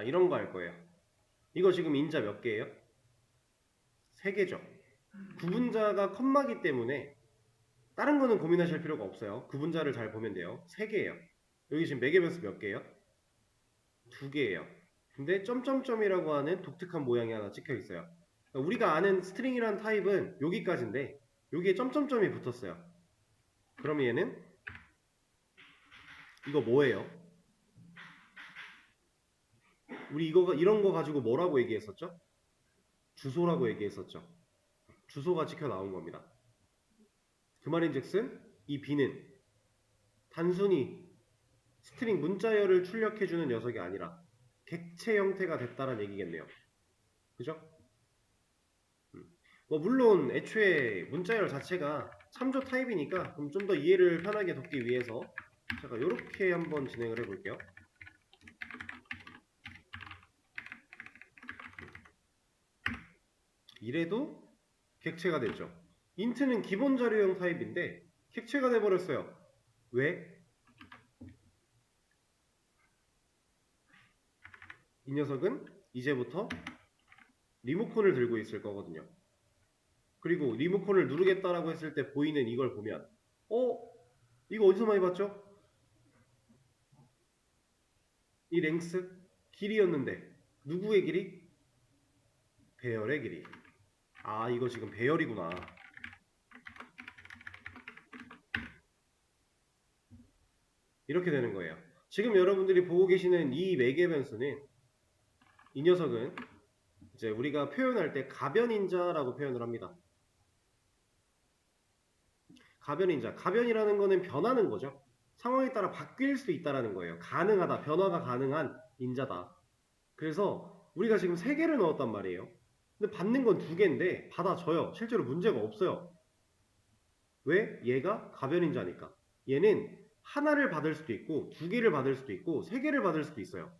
이런 거 할 거예요. 이거 지금 인자 몇 개예요? 3개죠. 구분자가 컴마기 때문에 다른 거는 고민하실 필요가 없어요. 구분자를 잘 보면 돼요. 3개예요. 여기 지금 매개 변수 몇 개예요? 2개예요. 근데 점점점이라고 하는 독특한 모양이 하나 찍혀 있어요. 그러니까 우리가 아는 스트링이라는 타입은 여기까지인데 여기에 점점점이 붙었어요. 그럼 얘는 이거 뭐예요? 우리 이런 거 가지고 뭐라고 얘기했었죠? 주소라고 얘기했었죠. 주소가 찍혀 나온 겁니다. 그 말인즉슨 이 B는 단순히 스트링 문자열을 출력해주는 녀석이 아니라 객체 형태가 됐다는 얘기겠네요. 그죠? 뭐 물론 애초에 문자열 자체가 참조 타입이니까 좀 더 이해를 편하게 돕기 위해서 제가 이렇게 한번 진행을 해볼게요. 이래도 객체가 됐죠. 인트는 기본 자료형 타입인데 객체가 돼버렸어요. 왜? 이 녀석은 이제부터 리모컨을 들고 있을 거거든요. 그리고 리모컨을 누르겠다라고 했을 때 보이는 이걸 보면 이거 어디서 많이 봤죠? 이 랭스 길이였는데 누구의 길이? 배열의 길이. 이거 지금 배열이구나. 이렇게 되는 거예요. 지금 여러분들이 보고 계시는 이 매개 변수는 이 녀석은 이제 우리가 표현할 때 가변인자라고 표현을 합니다. 가변인자. 가변이라는 거는 변하는 거죠. 상황에 따라 바뀔 수 있다라는 거예요. 가능하다. 변화가 가능한 인자다. 그래서 우리가 지금 3개를 넣었단 말이에요. 근데 받는 건 2개인데 받아줘요. 실제로 문제가 없어요. 왜? 얘가 가변인자니까. 얘는 하나를 받을 수도 있고 2개를 받을 수도 있고 3개를 받을 수도 있어요.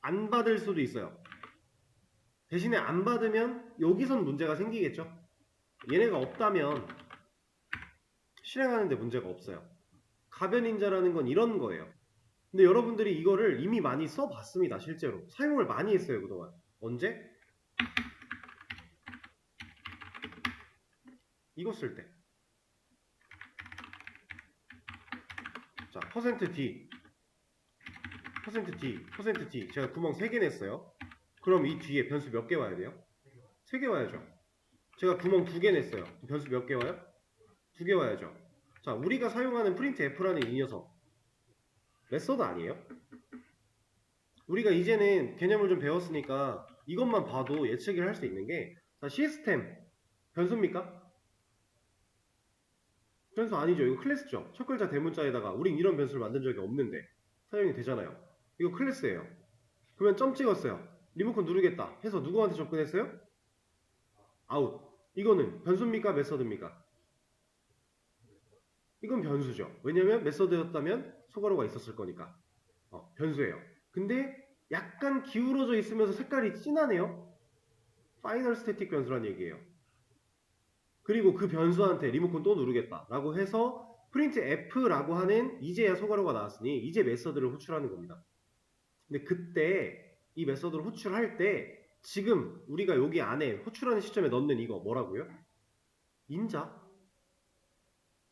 안 받을 수도 있어요. 대신에 안 받으면 여기선 문제가 생기겠죠. 얘네가 없다면 실행하는데 문제가 없어요. 가변인자라는 건 이런 거예요. 근데 여러분들이 이거를 이미 많이 써봤습니다. 실제로 사용을 많이 했어요. 그동안. 언제? 이거 쓸 때. 자, %d, %d, %d 제가 구멍 3개 냈어요. 그럼 이 뒤에 변수 몇 개 와야 돼요? 3개 와야죠. 제가 구멍 2개 냈어요. 변수 몇 개 와요? 2개 와야죠. 자, 우리가 사용하는 printf라는 이 녀석 메서드 아니에요? 우리가 이제는 개념을 좀 배웠으니까 이것만 봐도 예측을 할 수 있는 게 자, 시스템 변수입니까? 변수 아니죠. 이거 클래스죠. 첫 글자 대문자에다가 우린 이런 변수를 만든 적이 없는데 사용이 되잖아요. 이거 클래스예요. 그러면 점 찍었어요. 리모컨 누르겠다 해서 누구한테 접근했어요? 아웃. 이거는 변수입니까? 메서드입니까? 이건 변수죠. 왜냐면 메서드였다면 소괄호가 있었을 거니까. 변수예요. 근데 약간 기울어져 있으면서 색깔이 진하네요. 파이널 스태틱 변수란 얘기예요. 그리고 그 변수한테 리모컨 또 누르겠다 라고 해서 printf라고 하는 이제야 소괄호가 나왔으니 이제 메서드를 호출하는 겁니다. 근데 그때 이 메서드를 호출할 때 지금 우리가 여기 안에 호출하는 시점에 넣는 이거 뭐라고요? 인자.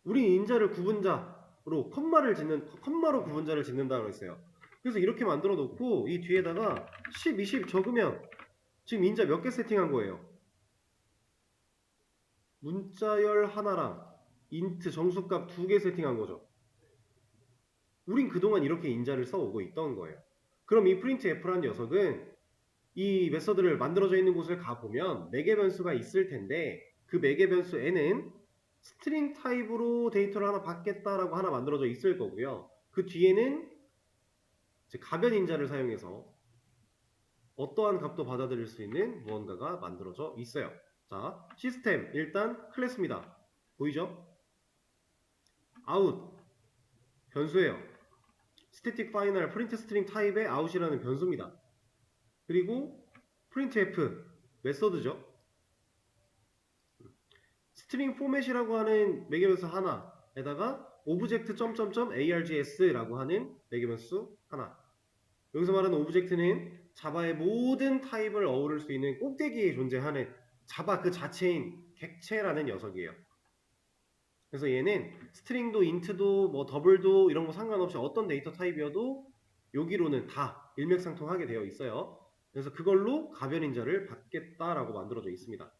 우리 인자를 구분자로 컴마로 구분자를 짓는다고 했어요. 그래서 이렇게 만들어 놓고 이 뒤에다가 10, 20 적으면 지금 인자 몇 개 세팅한 거예요? 문자열 하나랑 인트 정수값 2개 세팅한 거죠. 우린 그동안 이렇게 인자를 써오고 있던 거예요. 그럼 이 printf라는 녀석은 이 메서드를 만들어져 있는 곳을 가보면 매개 변수가 있을 텐데 그 매개 변수 n은 스트링 타입으로 데이터를 하나 받겠다라고 하나 만들어져 있을 거고요. 그 뒤에는 이제 가변 인자를 사용해서 어떠한 값도 받아들일 수 있는 무언가가 만들어져 있어요. 자, 시스템 일단 클래스입니다. 보이죠? out 변수예요. static final print string 타입의 out이라는 변수입니다. 그리고 printf 메서드죠. 스트링 포맷이라고 하는 매개변수 하나에다가 오브젝트 .args라고 하는 매개변수 하나. 여기서 말하는 오브젝트는 자바의 모든 타입을 어우를 수 있는 꼭대기에 존재하는 자바 그 자체인 객체라는 녀석이에요. 그래서 얘는 스트링도 인트도 뭐 더블도 이런 거 상관없이 어떤 데이터 타입이어도 여기로는 다 일맥상통하게 되어 있어요. 그래서 그걸로 가변인자를 받겠다라고 만들어져 있습니다.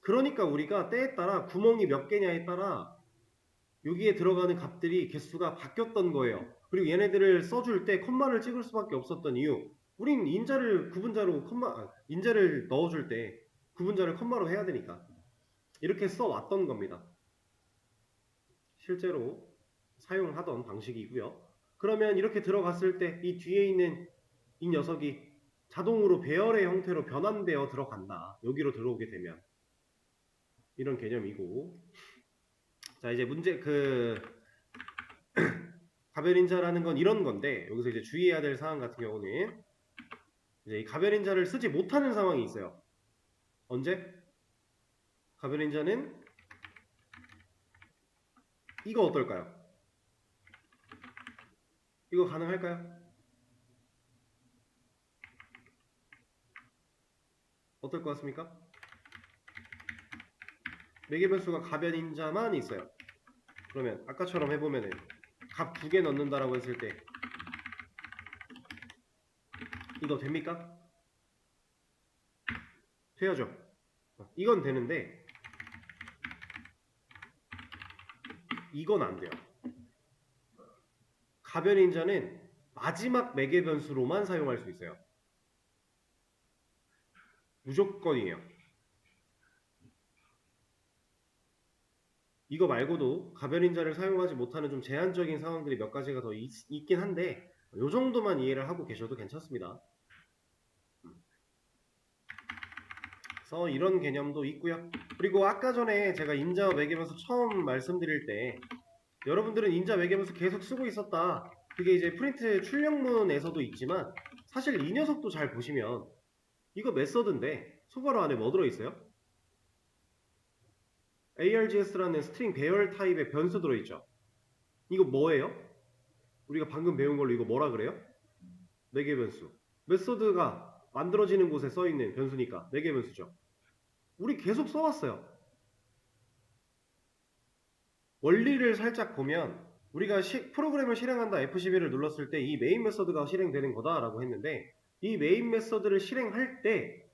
그러니까 우리가 때에 따라 구멍이 몇 개냐에 따라 여기에 들어가는 값들이 개수가 바뀌었던 거예요. 그리고 얘네들을 써줄 때 컴마를 찍을 수밖에 없었던 이유, 우린 인자를 구분자로 인자를 넣어줄 때 구분자를 컴마로 해야 되니까 이렇게 써왔던 겁니다. 실제로 사용하던 방식이고요. 그러면 이렇게 들어갔을 때 이 뒤에 있는 이 녀석이 자동으로 배열의 형태로 변환되어 들어간다. 여기로 들어오게 되면 이런 개념이고, 자 이제 문제 가변인자라는 건 이런 건데, 여기서 이제 주의해야 될 사항 같은 경우는 이제 이 가변인자를 쓰지 못하는 상황이 있어요. 언제? 가변인자는 이거 어떨까요? 이거 가능할까요? 어떨 것 같습니까? 매개변수가 가변인자만 있어요. 그러면 아까처럼 해보면은 값 2개 넣는다라고 했을 때 이거 됩니까? 돼야죠. 이건 되는데 이건 안 돼요. 가변인자는 마지막 매개변수로만 사용할 수 있어요. 무조건이에요. 이거 말고도 가변인자를 사용하지 못하는 좀 제한적인 상황들이 몇 가지가 더 있긴 한데 이 정도만 이해를 하고 계셔도 괜찮습니다. 그래서 이런 개념도 있고요. 그리고 아까 전에 제가 인자와 매개변수 처음 말씀드릴 때 여러분들은 인자 매개변수 계속 쓰고 있었다. 그게 이제 프린트 출력문에서도 있지만 사실 이 녀석도 잘 보시면 이거 메서드인데 소괄호 안에 뭐 들어있어요? args라는 스트링 배열 타입의 변수 들어있죠. 이거 뭐예요? 우리가 방금 배운 걸로 이거 뭐라 그래요? 매개변수. 메서드가 만들어지는 곳에 써있는 변수니까 매개변수죠. 우리 계속 써왔어요. 원리를 살짝 보면 우리가 프로그램을 실행한다 F12를 눌렀을 때 이 메인 메서드가 실행되는 거다라고 했는데 이 메인 메서드를 실행할 때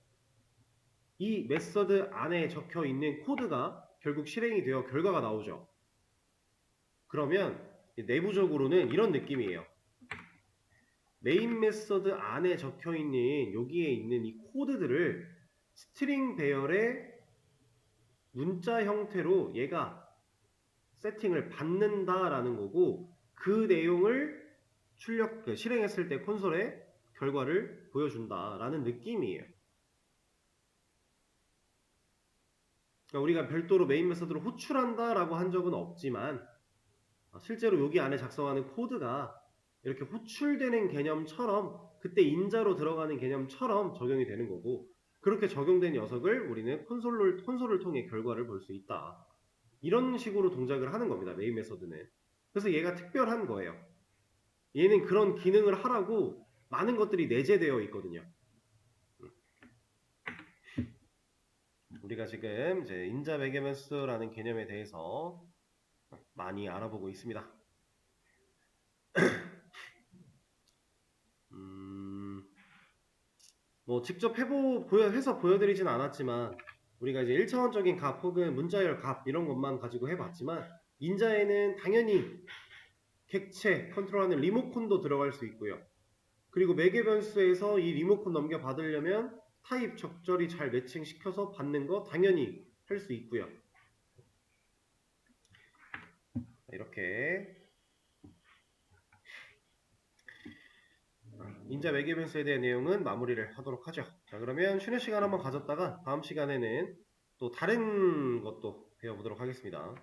이 메서드 안에 적혀 있는 코드가 결국 실행이 되어 결과가 나오죠. 그러면 내부적으로는 이런 느낌이에요. 메인 메서드 안에 적혀 있는 여기에 있는 이 코드들을 스트링 배열의 문자 형태로 얘가 세팅을 받는다라는 거고 그 내용을 실행했을 때 콘솔에 결과를 보여준다라는 느낌이에요. 그러니까 우리가 별도로 메인 메서드를 호출한다라고 한 적은 없지만 실제로 여기 안에 작성하는 코드가 이렇게 호출되는 개념처럼 그때 인자로 들어가는 개념처럼 적용이 되는 거고 그렇게 적용된 녀석을 우리는 콘솔을 통해 결과를 볼 수 있다. 이런 식으로 동작을 하는 겁니다. 메인 메서드는. 그래서 얘가 특별한 거예요. 얘는 그런 기능을 하라고 많은 것들이 내재되어 있거든요. 우리가 지금 이제 인자 매개변수라는 개념에 대해서 많이 알아보고 있습니다. 뭐 직접 해서 보여드리진 않았지만 우리가 이제 1차원적인 값 혹은 문자열 값 이런 것만 가지고 해봤지만 인자에는 당연히 객체 컨트롤하는 리모컨도 들어갈 수 있고요. 그리고 매개변수에서 이 리모컨 넘겨받으려면 타입 적절히 잘 매칭시켜서 받는 거 당연히 할 수 있고요. 이렇게 인자 매개변수에 대한 내용은 마무리를 하도록 하죠. 자, 그러면 쉬는 시간 한번 가졌다가 다음 시간에는 또 다른 것도 배워보도록 하겠습니다.